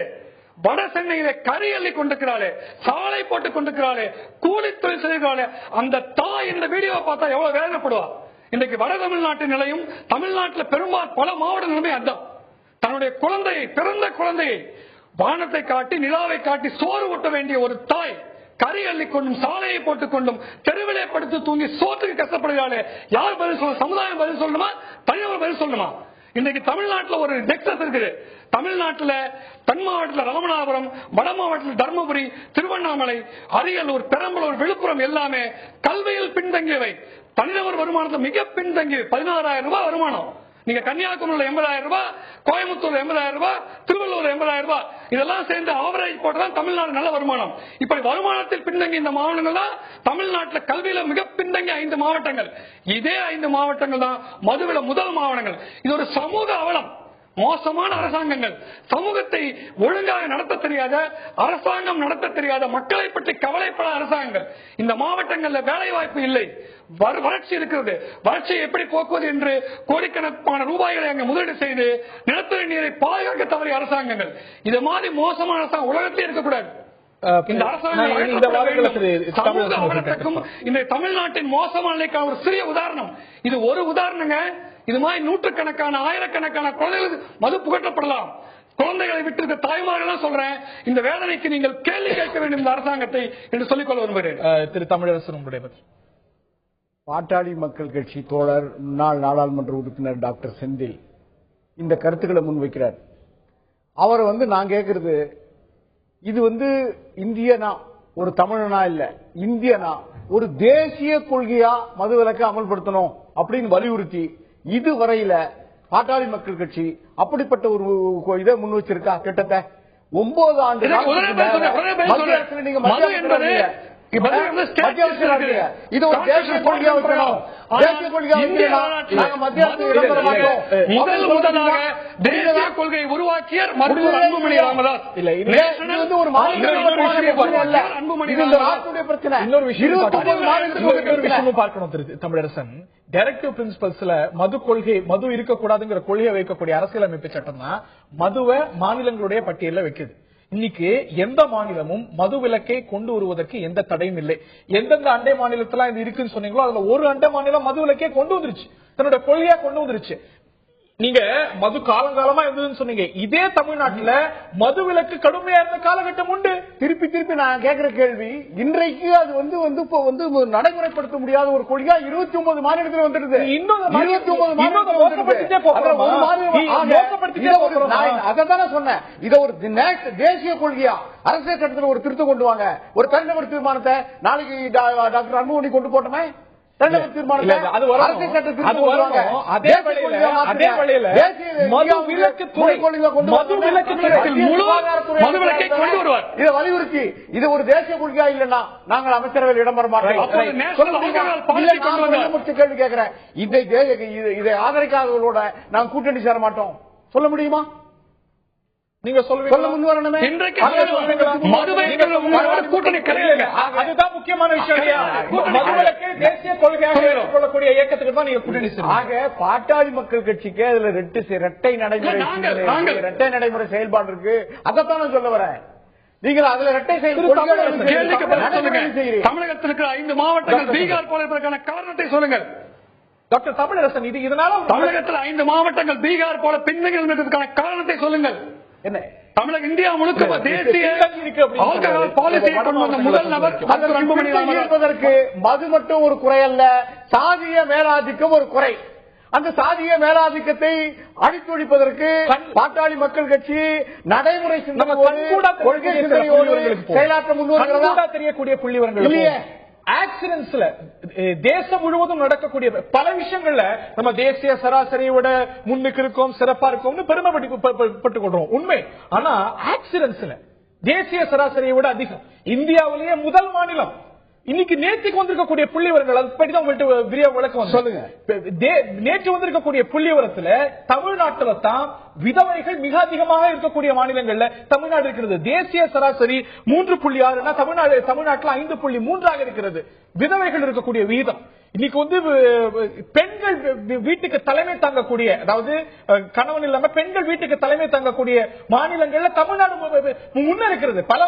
வட சென்னையில கறி அள்ளி கொண்டிருக்கிறாளே, சாலை போட்டுக் கொண்டிருக்கிறாளே, கூலி தொழில் செய்கிறாளே, அந்த தாய் இந்த வீடியோவை பார்த்தா எவ்வளவு வேதனைப்படுவா. இன்றைக்கு வட தமிழ்நாட்டு நிலையும் தமிழ்நாட்டில் பெரும்பாலும் பல மாவட்ட நிலைமை அதுதான். தன்னுடைய குழந்தையை, பிறந்த குழந்தையை வானத்தை காட்டி நிலாவை காட்டி சோறு ஊட்ட வேண்டிய ஒரு தாய் கறி அள்ளி கொண்டும் சாலையை போட்டுக் கொண்டும் தெருவிலே படுத்து தூங்கி சோத்துக்கு கஷ்டப்படுகிறாளே, யார் பதில் சொல்ல? சமுதாயம் பதில் சொல்லணுமா, தனியார் பதில் சொல்லணுமா? இன்னைக்கு தமிழ்நாட்டில் ஒரு நெக்ஸஸ் இருக்குது. தமிழ்நாட்டில் தென் மாவட்டத்தில் ராமநாதபுரம், வட மாவட்டத்தில் தர்மபுரி, திருவண்ணாமலை, அரியலூர், பெரம்பலூர், விழுப்புரம் எல்லாமே கல்வியில் பின்தங்கியவை. தனிநபர் வருமானத்தில் மிக பின்தங்கியவை. 16,000 ரூபாய் வருமானம். நீங்க கன்னியாகுமரியில் 80,000 ரூபாய், கோயம்புத்தூர் 80,000 ரூபாய், திருவள்ளூர் 80,000 ரூபாய், இதெல்லாம் சேர்ந்து ஆவரேஜ் போட்டுதான் தமிழ்நாடு நல்ல வருமானம். இப்படி வருமானத்தில் பின்தங்கி இந்த மாவட்டங்கள் தான் தமிழ்நாட்டில் கல்வியில மிக பின்தங்கிய 5 மாவட்டங்கள். இதே 5 மாவட்டங்கள் தான் மதுவில முதல் மாவட்டங்கள். இது ஒரு சமூக அவலம். மோசமான அரசாங்கங்கள், சமூகத்தை ஒழுங்காக நடத்த தெரியாத அரசாங்கம், நடத்த தெரியாத மக்களை பற்றி கவலைப்படாத அரசாங்கங்கள். இந்த மாவட்டங்களில் வேலை வாய்ப்பு இல்லை, வறட்சி இருக்கிறது. வறட்சியை எப்படி போக்குவது என்று கோடிக்கணக்கான ரூபாய்களை அங்கு முதலீடு செய்து நிலத்தடி நீரை பாதுகாக்க தவறிய அரசாங்கங்கள். இது மாதிரி மோசமான அரசாங்கம் உலகத்திலே இருக்கக்கூடாது. இந்த அரசாங்கம் சமூக அவலத்துக்கும் இந்த தமிழ்நாட்டின் மோசமான நிலைக்கான ஒரு சிறிய உதாரணம். இது ஒரு உதாரணங்க. இது மாதிரி நூற்றுக்கணக்கான ஆயிரக்கணக்கான குழந்தைகளுக்கு மது புகட்டப்படலாம். குழந்தைகளை விட்டு தாய்மார்கள் சொல்றேன், இந்த வேதனைக்கு நீங்கள் கேள்வி கேட்க வேண்டும் இந்த அரசாங்கத்தை என்று சொல்லிக்கொள்ள விரும்புகிறேன். திரு தமிழரசன், உங்களுடைய பதில். பாட்டாளி மக்கள் கட்சி தோழர் முன்னாள் நாடாளுமன்ற உறுப்பினர் டாக்டர் செந்தில் இந்த கருத்துக்களை முன்வைக்கிறார். அவர் நான் கேட்கறது, இது இந்தியனா, ஒரு தமிழனா இல்ல, இந்தியனா, ஒரு தேசிய கொள்கையா மதுவிலக்கை அமல்படுத்தணும் அப்படின்னு வலியுறுத்தி இதுவரையில பாட்டாளி மக்கள் கட்சி அப்படிப்பட்ட ஒரு இதை முன் வச்சிருக்கா? கிட்டத்தட்ட 9 ஆண்டு இது ஒரு தேசிய கொள்கையா வைக்கணும், தேசிய கொள்கையா மத்திய தேசிய கொள்கையை உருவாக்கியர் மருத்துவர் அன்புமணி ராமதாஸ். இன்னொரு விஷயம் பார்க்கணும் திரு தமிழரசன். டைரக்டிவ் பிரின்சிபல்ஸ்ல மது கொள்கை, மது இருக்கக்கூடாதுங்கிற கொள்கையை வைக்கக்கூடிய அரசியலமைப்பு சட்டம் தான் மதுவை மாநிலங்களுடைய பட்டியலில் வைக்குது. இன்னைக்கு எந்த மாநிலமும் மது விலக்கை கொண்டு வருவதற்கு எந்த தடையும் இல்லை. எந்தெந்த அண்டை மாநிலத்துல இது இருக்குன்னு சொன்னீங்களோ அதுல ஒரு அண்டை மாநிலம் மது விலக்கை கொண்டு வந்துருச்சு, தன்னுடைய கொள்கையா கொண்டு வந்துருச்சு. நீங்க மது காலங்காலமா இருந்ததுன்னு சொன்னீங்க. இதே தமிழ்நாட்டுல மது விலக்கு கடுமையா இருந்த காலகட்டம் உண்டு. திருப்பி நான் கேட்கிற கேள்வி, இன்றைக்கு அது இப்ப நடைமுறைப்படுத்த முடியாத ஒரு கொள்கையா 29 மாநிலத்தில் வந்துடுது. அதான் சொன்னேன், இதை ஒரு தேசிய கொள்கையா அரசியல் சட்டத்தில் ஒரு திருத்தம் கொண்டு வாங்க. ஒரு தனிநபர் தீர்மானத்தை நாளைக்கு டாக்டர் அன்புமணி கொண்டு போட்டோமே, வலியுறுத்தி இது ஒரு தேசிய கொள்கையா இல்லைன்னா நாங்கள் அமைச்சரவையில் இடம்பெற மாட்டோம். கேள்வி கேட்கிறேன், இதை ஆதரிக்காதவர்களோட நாங்கள் கூட்டணி சேர மாட்டோம் சொல்ல முடியுமா? நீங்க சொல்ல முன் வரணுமே. கூட்டணி கிடையாது, அதுதான் முக்கியமான விஷயம். தேசிய கொள்கையாக ஏற்றுக்கொள்ளக்கூடிய இயக்கத்துக்கு தான் நீங்க கூட்டணி. ஆக பாட்டாளி மக்கள் கட்சிக்கு அதுல இரட்டை நடைமுறை செயல்பாடு இருக்கு. அதைத்தான் நான் சொல்ல வரேன். நீங்கள் அதுல இரட்டை தமிழகத்திற்கு 5 மாவட்டங்கள் பீகார் போல இருப்பதற்கான காரணத்தை சொல்லுங்கள் டாக்டர் தமிழரசன். இதனால தமிழகத்தில் 5 மாவட்டங்கள் பீகார் போல பின்தங்கி இருந்ததற்கான காரணத்தை சொல்லுங்கள். என்ன தமிழக இந்தியா முழுக்க தேசிய பாலிசியை கொண்டு வந்த முதல் நபர் இருப்பதற்கு மது மட்டும் ஒரு குறை அல்ல, சாதிய மேலாதிக்கம் ஒரு குறை. அந்த சாதிய மேலாதிக்கத்தை அழித்தொழிப்பதற்கு பாட்டாளி மக்கள் கட்சி நடைமுறை கொள்கை சிந்தனையோடு செயலாற்ற முன்வருகிறதா தெரியக்கூடிய புள்ளிவரங்கள் இல்லையே. ஆக்சிடென்ட்ஸ்ல தேசம் முழுவதும் நடக்கக்கூடிய பல விஷயங்கள்ல நம்ம தேசிய சராசரியை விட முன்னுக்கு இருக்கோம், சிறப்பா இருக்கோம்னு பெருமைப்பட்டுக் கொள்றோம், உண்மை. ஆனா ஆக்சிடென்ட்ஸ்ல தேசிய சராசரியை விட அதிகம். இந்தியாவிலேயே முதல் மாநிலம். இன்னைக்கு நேற்றுக்கு வந்திருக்கக்கூடிய புள்ளிவரங்கள் அதுபடிதான் உங்கள்கிட்ட விரிவாக விளக்கம் சொல்லுங்க. நேற்று வந்திருக்கக்கூடிய புள்ளிவரத்துல தமிழ்நாட்டில தான் விதவைகள் மிக அதிகமாக இருக்கக்கூடிய மாநிலங்கள்ல தமிழ்நாடு இருக்கிறது. தேசிய சராசரி 3.6, தமிழ்நாட்டில் 5.3 இருக்கிறது விதவைகள் இருக்கக்கூடிய விகிதம். இன்னைக்கு பெண்கள் வீட்டுக்கு தலைமை தாங்கக்கூடிய, அதாவது கணவன் இல்லாம பெண்கள் வீட்டுக்கு தலைமை தாங்கக்கூடிய மாநிலங்கள்ல தமிழ்நாடு முன்ன இருக்கிறது. பல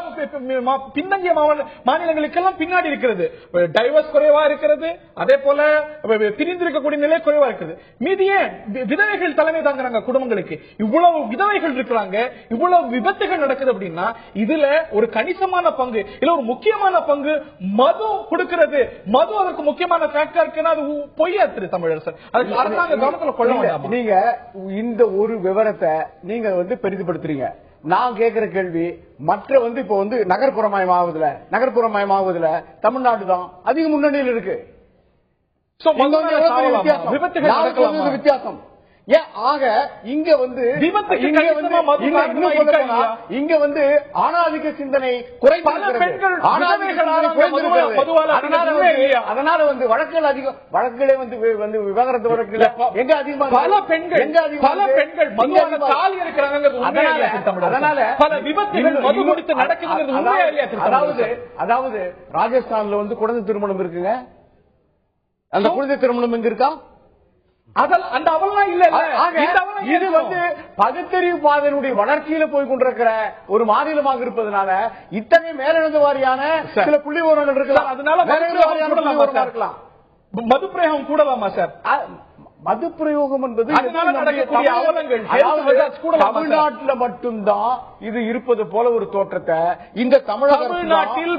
பின்னங்கிய மாநிலங்களுக்கெல்லாம் பின்னாடி இருக்கிறது. டைவர்ஸ் குறைவா இருக்கிறது, அதே போல பிரிந்திருக்கக்கூடிய நிலை குறைவா இருக்கிறது. மீதியே விதவைகள் தலைமை தாங்குறாங்க குடும்பங்களுக்கு. இவ்வளவு விதவைகள் இருக்கிறாங்க, இவ்வளவு விபத்துகள் நடக்குது அப்படின்னா இதுல ஒரு கணிசமான பங்கு, இல்ல ஒரு முக்கியமான பங்கு மது கொடுக்கிறது. மது அதற்கு முக்கியமான பொய்யா திரு தமிழரசன்? அரசாங்க கவனத்துல கொள்ள வேண்டாம். நீங்க இந்த ஒரு விவரத்தை நீங்க பெரிதுபடுத்துறீங்க. நான் கேட்கிற கேள்வி, மற்ற இப்ப நகர்ப்புறமயமாவதுல தமிழ்நாடு தான் அதிக முன்னணியில் இருக்கு. வித்தியாசம் ஆக இங்க ஆணாதிக்க சிந்தனை அதனால வழக்குகள் அதிகம், வழக்குகளே விவாகரத்து வழக்குல எங்க அதிகமா பல பெண்கள் அதாவது ராஜஸ்தான்ல குழந்தை திருமணம் இருக்குங்க. அந்த குழந்தை திருமணம் எங்க இருக்கா? இது பகுத்தறிவு பாதையினுடைய வளர்ச்சியில போய் கொண்டிருக்கிற ஒரு மாநிலமாக இருப்பதனால இத்தகைய மேலிழந்த வாரியான சில புள்ளி விவரங்கள் இருக்கலாம். அதனால இருக்கலாம். மது பிரயோகம் கூடலாமா சார்? மது பிரயோகம் என்பது தமிழ்நாட்டில் மட்டும்தான் இது இருப்பது போல ஒரு தோற்றத்தை இந்த தமிழ்நாட்டில்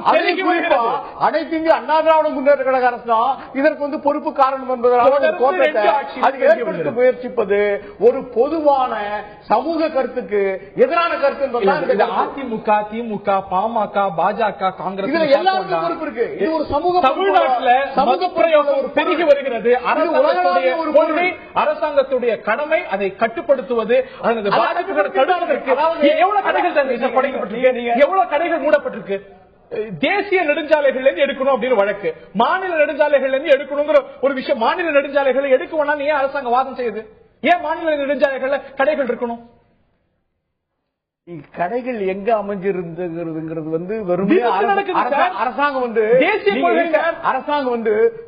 அனைத்து இந்திய அண்ணா திராவிட முன்னேற்ற கழக அரசு தான் இதற்கு பொறுப்பு காரணம் என்பதனால ஒரு தோற்றத்தை ஏற்படுத்த முயற்சிப்பது ஒரு பொதுவான சமூக கருத்துக்கு எதிரான கருத்து என்பது அதிமுக, திமுக, பாமக, பாஜக, காங்கிரஸ் இதுல எல்லாருக்கும் பொறுப்பு இருக்கு. இது ஒரு சமூக தமிழ்நாட்டில் சமூக பிரயோகம் பெருகி வருகிறது. அரசாங்கத்துடைய கடமை அதை கட்டுப்படுத்துவது, பாதிப்புகளை தடுப்பதற்கு எவ்வளவு கடைகள் படைக்கப்பட்டிருக்கு, எவ்வளவு கடைகள் மூடப்பட்டிருக்கு. தேசிய நெடுஞ்சாலைகள் இருந்து எடுக்கணும் அப்படின்னு வழக்கு, மாநில நெடுஞ்சாலைகள் இருந்து எடுக்கணுங்கிற ஒரு விஷயம். மாநில நெடுஞ்சாலைகளை எடுக்க வேணாம் ஏன் அரசாங்கம் வாதம் செய்யுது? ஏன் மாநில நெடுஞ்சாலைகள்ல கடைகள் இருக்கணும்? கடைகள் எங்க அமைஞ்சிருந்துங்கிறது வெறும் அரசாங்கம் அரசாங்கம்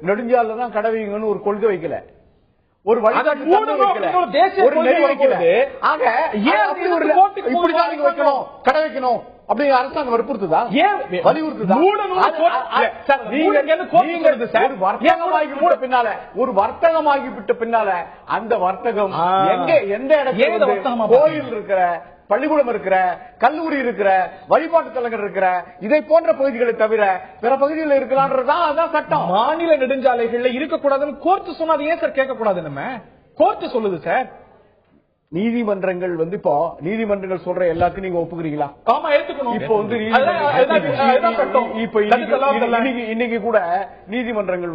நெடுஞ்சாலை தான் கடை வைங்கன்னு ஒரு கொள்கை வைக்கல, ஒரு வழிகாட்டு வைக்கணும், கடை வைக்கணும் அப்படி அரசாங்கம் வற்புறுத்துதா, ஒரு வர்த்தகமாகிவிட்ட பின்னால அந்த வர்த்தகம் எந்த இடத்துல கோயில் இருக்கிற, பள்ளிக்கூடம் இருக்கிற, கல்லூரி இருக்கிற, வழிபாட்டு தலங்கள் இருக்கிற, இதை போன்ற பகுதிகளை தவிர பிற பகுதிகளில் இருக்கலாம்ன்றதுதான் அதான் சட்டம். மாநில நெடுஞ்சாலைகள்ல இருக்கக்கூடாதுன்னு கோர்ட்டு சொன்னா ஏன் சார் கேட்க கூடாது? நம்ம கோர்ட்டு சொல்லுது சார். நீதிமன்றங்கள் இப்போ நீதிமன்றங்கள் சொல்ற எல்லாத்தையும் நீங்க ஒப்புக்கிறீங்களா? ஆமா, எடுத்துக்கணும். இப்போ இன்னைக்கு கூட நீதிமன்றங்கள்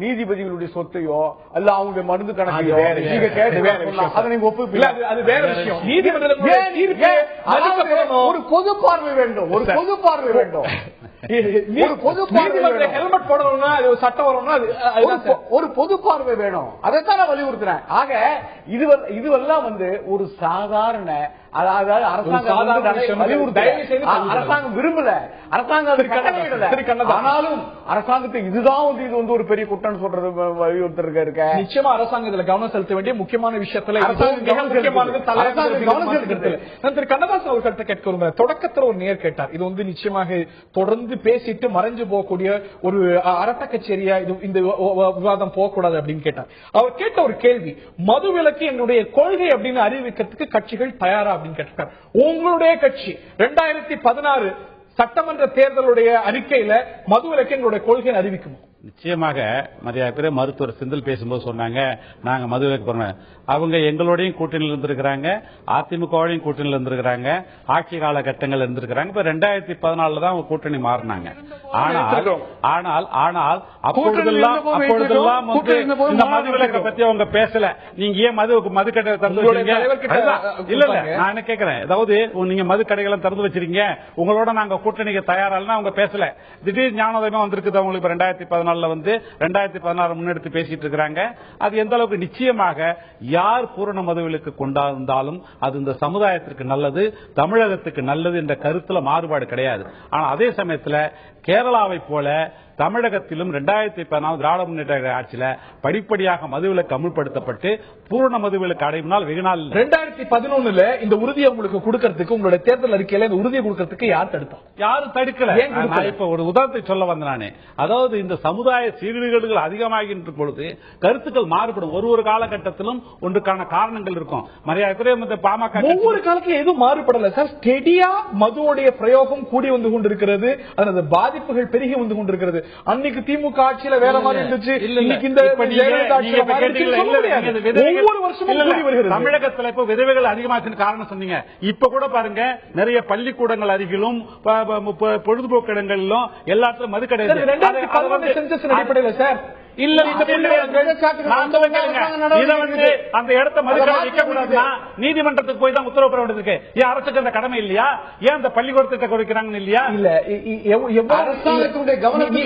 நீதிபதிகளுடைய சொத்தையோ அல்ல அவங்களுடைய மருந்து கணக்கையோ நீங்க கேட்டு அதை நீங்க ஒப்புப்பீங்க, அது வேற விஷயம். நீதிமன்றம் ஒரு பொது பார்வை வேண்டும், ஒரு பொது பார்வை வேண்டும். ஒரு பொது ஹெல்மெட் போடணும்னா சட்டம் வரணும்னா ஒரு பொது பார்வை வேணும். அதைத்தான் நான் வலியுறுத்துறேன். ஆக இதுவெல்லாம் ஒரு சாதாரண, அதாவது அரசாங்கம் விரும்பல, அரசாங்கம் ஆனாலும் அரசாங்கத்தை இதுதான் இது ஒரு பெரிய குற்றம் சொல்றது வலியுறுத்த இருக்க. நிச்சயமா அரசாங்கம் இதுல கவனம் செலுத்த வேண்டிய முக்கியமான விஷயத்துல திரு கண்ணதாசன் அவர்கிட்ட கேட்க தொடக்கத்தில் ஒரு நேர் கேட்டார். இது நிச்சயமாக தொடர்ந்து பேசிட்டு மறைஞ்சு போகக்கூடிய ஒரு அரட்ட கச்சேரியா இந்த விவாதம் போகக்கூடாது அப்படின்னு கேட்டார். அவர் கேட்ட ஒரு கேள்வி, மது விலக்கு என்னுடைய கொள்கை அப்படின்னு அறிவிக்கிறதுக்கு கட்சிகள் தயாரா அப்படின்னு கேட்டார். உங்களுடைய கட்சி 2016 சட்டமன்ற தேர்தலுடைய அறிக்கையில மது விலக்கு எங்களுடைய கொள்கையை அறிவிக்குமா? நிச்சயமாக மரியாதை மருத்துவர் செந்தில் பேசும்போது சொன்னாங்க, நாங்க மது விலக்கு போறோம். அவங்க எங்களோடையும் கூட்டணியில் இருந்திருக்கிறாங்க, அதிமுகவோடையும் கூட்டணியில் இருந்திருக்கிறாங்க, ஆட்சி காலகட்டங்கள் இருந்திருக்கிறாங்க. இப்ப 2014 தான் அவங்க கூட்டணி மாறினாங்க. ஆனால் அப்பொழுதெல்லாம் இந்த மது விலக்கை பத்தி அவங்க பேசல. நீங்க ஏன் மது கடை திறந்து வச்சிருக்கீங்க? இல்ல நான் என்ன கேட்கிறேன், அதாவது நீங்க மது கடைகளை திறந்து வச்சிருக்கீங்க, உங்களோட நாங்க கூட்டணிக்கு தயாரால அவங்க பேசல. திடீர் ஞானோதயமா வந்திருக்குது அவங்களுக்கு 2014 2016 முன்னெடுத்து பேசிட்டு இருக்கிறாங்க. அது எந்த அளவுக்கு நிச்சயமாக யார் பூரண மதுவிலக்கு கொண்டாந்தாலும் அது இந்த சமுதாயத்திற்கு நல்லது, தமிழகத்துக்கு நல்லது என்ற கருத்துல மாறுபாடு கிடையாது. ஆனா அதே சமயத்தில் கேரளாவை போல தமிழகத்திலும் 2014 திராவிட முன்னேற்ற ஆட்சியில படிப்படியாக மதுவிலக்கு அமுல்படுத்தப்பட்டு பூரண மதுவிலக்கு அடையினால் வெகு நாள் 2011 இந்த உறுதியை உங்களுக்கு கொடுக்கறதுக்கு, உங்களுடைய தேர்தல் அறிக்கையில இந்த உறுதியை கொடுக்கறதுக்கு யார் தடுத்தா? யாரும் தடுக்கல. இப்ப ஒரு உதாரணத்தை சொல்ல வந்த நானே, அதாவது இந்த சமுதாய சீர்கேடுகள் அதிகமாகின்ற பொழுது கருத்துக்கள் மாறுபடும். ஒரு காலகட்டத்திலும் ஒன்றுக்கான காரணங்கள் இருக்கும். மரியாதை பாமக ஒவ்வொரு காலத்திலும் எதுவும் மாறுபடல சார். ஸ்டெடியா மதுவுடைய பிரயோகம் கூடி வந்து கொண்டிருக்கிறது, அதனது பாதிப்புகள் பெருகி வந்து கொண்டிருக்கிறது. அன்னைக்கு திமுக ஆட்சியில வேற மாதிரி இருந்துச்சு, இன்னைக்கு இந்த ஒவ்வொரு வருஷமும் கூடி வருகிறது. தமிழகத்தில் இப்ப விதவைகள் அதிகமாச்சுன்னு காரணம் சொன்னீங்க. இப்ப கூட பாருங்க, நிறைய பள்ளிக்கூடங்கள் அருகிலும் பொழுதுபோக்கு இடங்களிலும் எல்லாத்திலும் மது கிடையாது. 2011 சென்சஸ் அடிப்படையில் சார் இல்ல அந்த இடத்த மதுக்கடை வைக்க கூடாதுன்னா நீதிமன்றத்துக்கு போய் தான் உத்தரவு பெற வேண்டியது இருக்கு. ஏன் அரசுக்கு அந்த கடமை இல்லையா? ஏன் அந்த பள்ளிக்கூடத்தை கொடுக்கிறாங்க இல்லையா? இல்ல அரசாங்கத்துடைய கவனத்துக்கு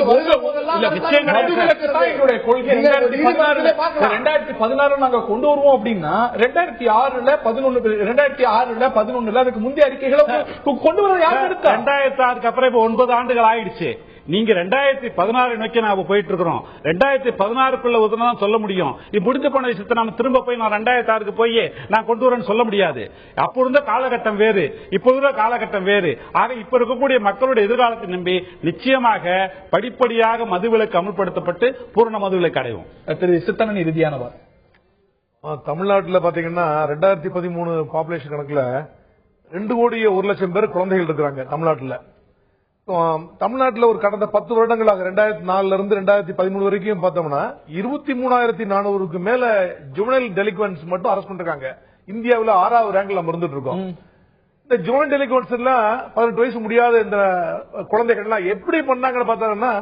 2016 நாங்க கொண்டு வருவோம் அப்படின்னா 2006 2011 அதுக்கு முந்தைய அறிக்கைகளை கொண்டு வர யாரும் எடுத்தா? 2006 அப்புறம் இப்ப 9 ஆண்டுகள் ஆயிடுச்சு. நீங்க 2016 நோக்கி நாம போயிட்டு இருக்கிறோம். 2016க்குள்ள உதவதான் சொல்ல முடியும். இது முடிஞ்ச போன விஷயத்தை நாம திரும்ப போய் நான் 2006க்கு போய் நான் கொண்டு வரேன்னு சொல்ல முடியாது. அப்போ இருந்த காலகட்டம் வேறு, இப்போ இருந்த காலகட்டம் வேறு. ஆக இப்ப இருக்கக்கூடிய மக்களுடைய எதிர்காலத்தை நம்பி நிச்சயமாக படிப்படியாக மதுவிலக்கு அமல்படுத்தப்பட்டு பூரண மதுவிலக்கு அடைவோம். திரு சித்தனன் இறுதியானவர் தமிழ்நாட்டுல பாத்தீங்கன்னா 2013 பாப்புலேஷன் கணக்குல 2,01,00,000 பேர் குழந்தைகள் இருக்கிறாங்க தமிழ்நாட்டுல. தமிழ்நாட்டுல ஒரு கடந்த 10 வருடங்களாக 2004 இருந்து 2013 வரைக்கும் பார்த்தோம்னா 23,400க்கு மேல ஜுவனைல் டெலிக்வன்ஸ் மட்டும் அரெஸ்ட் பண்ணிருக்காங்க. இந்தியாவில் 6வது ரேங்க்ல நம்ம இருந்துட்டு இருக்கோம். இந்த ஜுவனைல் டெலிக்வன்ஸ் எல்லாம் 18 வயசு முடியாத இந்த குழந்தைகள் எல்லாம் எப்படி பண்ணாங்கன்னு பார்த்தாங்கன்னா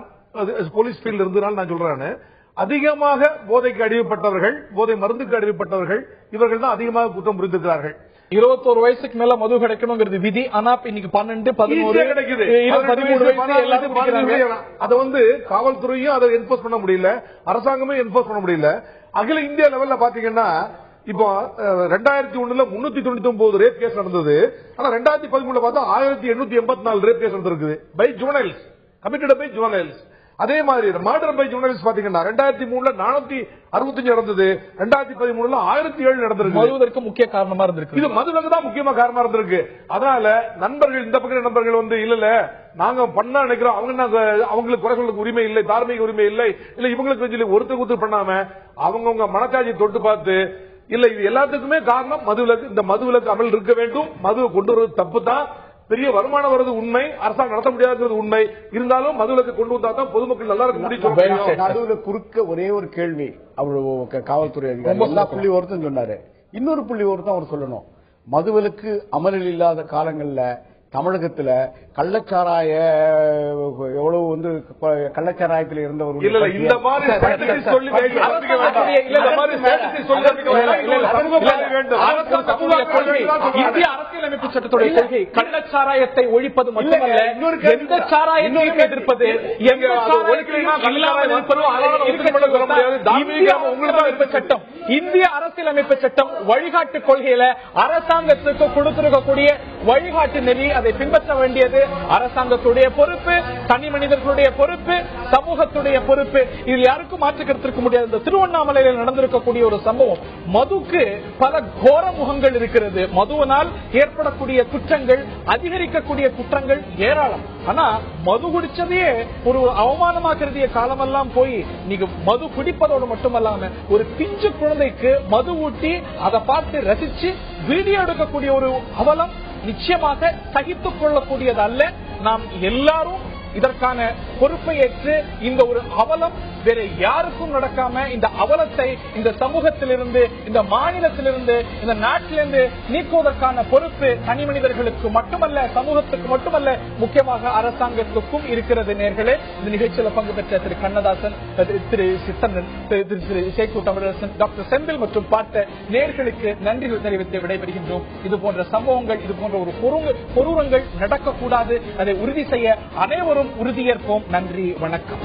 போலீஸ் ஃபீல்ட் இருந்ததுனால நான் சொல்றேன், அதிகமாக போதைக்கு அடிமைப்பட்டவர்கள், போதை மருந்துக்கு அடிமைப்பட்டவர்கள் இவர்கள் தான் அதிகமாக குற்றம் புரிந்திருக்கிறார்கள். 21 வயசுக்கு மேல மது கிடைக்கணுங்கிறது விதி. ஆனா இன்னைக்கு 12, 11 கிடைக்குது. 13 அதை வந்து காவல்துறையும் அதை என்போர்ஸ் பண்ண முடியல, அரசாங்கமே என்போர்ஸ் பண்ண முடியல. அகில இந்தியா லெவல்ல பாத்தீங்கன்னா இப்போ 2001 399 ரேப் கேஸ் நடந்தது. ஆனா 2013 பார்த்தா 1884 ரேப் கேஸ் நடந்திருக்கு by juveniles, committed by juveniles. அதே மாதிரி மர்டர் பை ஜுவனைல்ஸ் பாத்தீங்கன்னா 2003 465 நடந்தது, 2013 1007 நடந்திருக்கு. மதுவதற்கு முக்கிய காரணமா இருந்திருக்கு. இது மதுவுக்கு தான் முக்கியமா காரணமா இருந்திருக்கு. அதனால நண்பர்கள், இந்த பக்கம் நண்பர்கள் வந்து இல்ல நாங்க பண்ணா நினைக்கிறோம், அவங்களுக்கு குறை சொல்றதுக்கு உரிமை இல்லை, தார்மீக உரிமை இல்லை, இல்ல இவங்களுக்கு ஒருத்தர் பண்ணாம அவங்கவுங்க மனச்சாட்சியை தொட்டு பார்த்து இல்ல இது எல்லாத்துக்குமே காரணம் மதுவிலக்கு. இந்த மதுவிலக்கு அமல் இருக்க வேண்டும். மதுவை கொண்டு வருவது தப்பு தான், பெரிய வருமானம் வருது உண்மை, அரசாங்கம் நடத்த முடியாத உண்மை. இருந்தாலும் மதுவிலக்கு கொண்டு வந்தா தான் பொதுமக்கள் நல்லா இருக்க முடியும். நடுவுல குறுக்க ஒரே ஒரு கேள்வி, அவரு காவல்துறை அதிகாரி எல்லா புள்ளி ஒருத்தம் சொன்னாரு. இன்னொரு புள்ளி ஒருத்தம் அவர் சொல்லணும். மதுவிலக்கு அமலில் இல்லாத காலங்கள்ல தமிழகத்துல கள்ளச்சாராய எவ்வளவு வந்து கள்ளச்சாராயத்தில் இருந்தவர்கள் இல்ல இந்த மாதிரி சொல்லி இந்திய அரசியலமைப்பு சட்டத்துடைய கொள்கை கள்ளச்சாராயத்தை ஒழிப்பது மட்டுமல்ல, எந்த சாராயத்தையும் எதிர்ப்பது, சட்டம். இந்திய அரசியலமைப்பு சட்டம் வழிகாட்டு கொள்கையில அரசாங்கத்துக்கு கொடுத்திருக்கக்கூடிய வழிகாட்டு நெறி, அதை பின்பற்ற வேண்டியது அரசாங்கத்துடைய பொறுப்பு, தனி மனிதர்களுடைய பொறுப்பு, சமூகத்துடைய பொறுப்பு. இதில் யாருக்கும் மாற்றுக்கருத்திருக்க முடியாது. இந்த திருவண்ணாமலையில் நடந்திருக்கக்கூடிய ஒரு சம்பவம், மதுக்கு பல கோர முகங்கள் இருக்கிறது. மதுவினால் ஏற்படக்கூடிய குற்றங்கள், அதிகரிக்கக்கூடிய குற்றங்கள் ஏராளம். ஆனா மது குடிச்சதே ஒரு அவமானமா கருதிய காலமெல்லாம் போய் நீங்க மது குடிப்பதோடு மட்டுமல்லாம ஒரு பிஞ்சு குழந்தைக்கு மது ஊட்டி அதை பார்த்து ரசிச்சு வீடியோ எடுக்கக்கூடிய ஒரு அவலம் நிச்சயமாக சகித்துக் கொள்ளக்கூடியது அல்ல. நாம் எல்லாரும் இதற்கான பொறுப்பை ஏற்று இந்த ஒரு அவலம் வேற யாருக்கும் நடக்காம இந்த அவலத்தை இந்த சமூகத்திலிருந்து, இந்த மாநிலத்திலிருந்து, இந்த நாட்டிலிருந்து நீக்குவதற்கான பொறுப்பு தனி மனிதர்களுக்கு மட்டுமல்ல, சமூகத்துக்கு மட்டுமல்ல, முக்கியமாக அரசாங்கத்துக்கும் இருக்கிறது. நேர்களே, இந்த நிகழ்ச்சியில் பங்கு பெற்ற திரு கண்ணதாசன், திரு சித்தன், திரு சேக்கு தமிழரசன், டாக்டர் செந்தில் மற்றும் பார்த்த நேர்களுக்கு நன்றிகள் தெரிவித்து விடைபெறுகின்றோம். இது போன்ற சம்பவங்கள், இது போன்ற ஒரு கொடூரங்கள் நடக்கக்கூடாது. அதை உறுதி செய்ய அனைவரும் உறுதியேற்போம். நன்றி, வணக்கம்.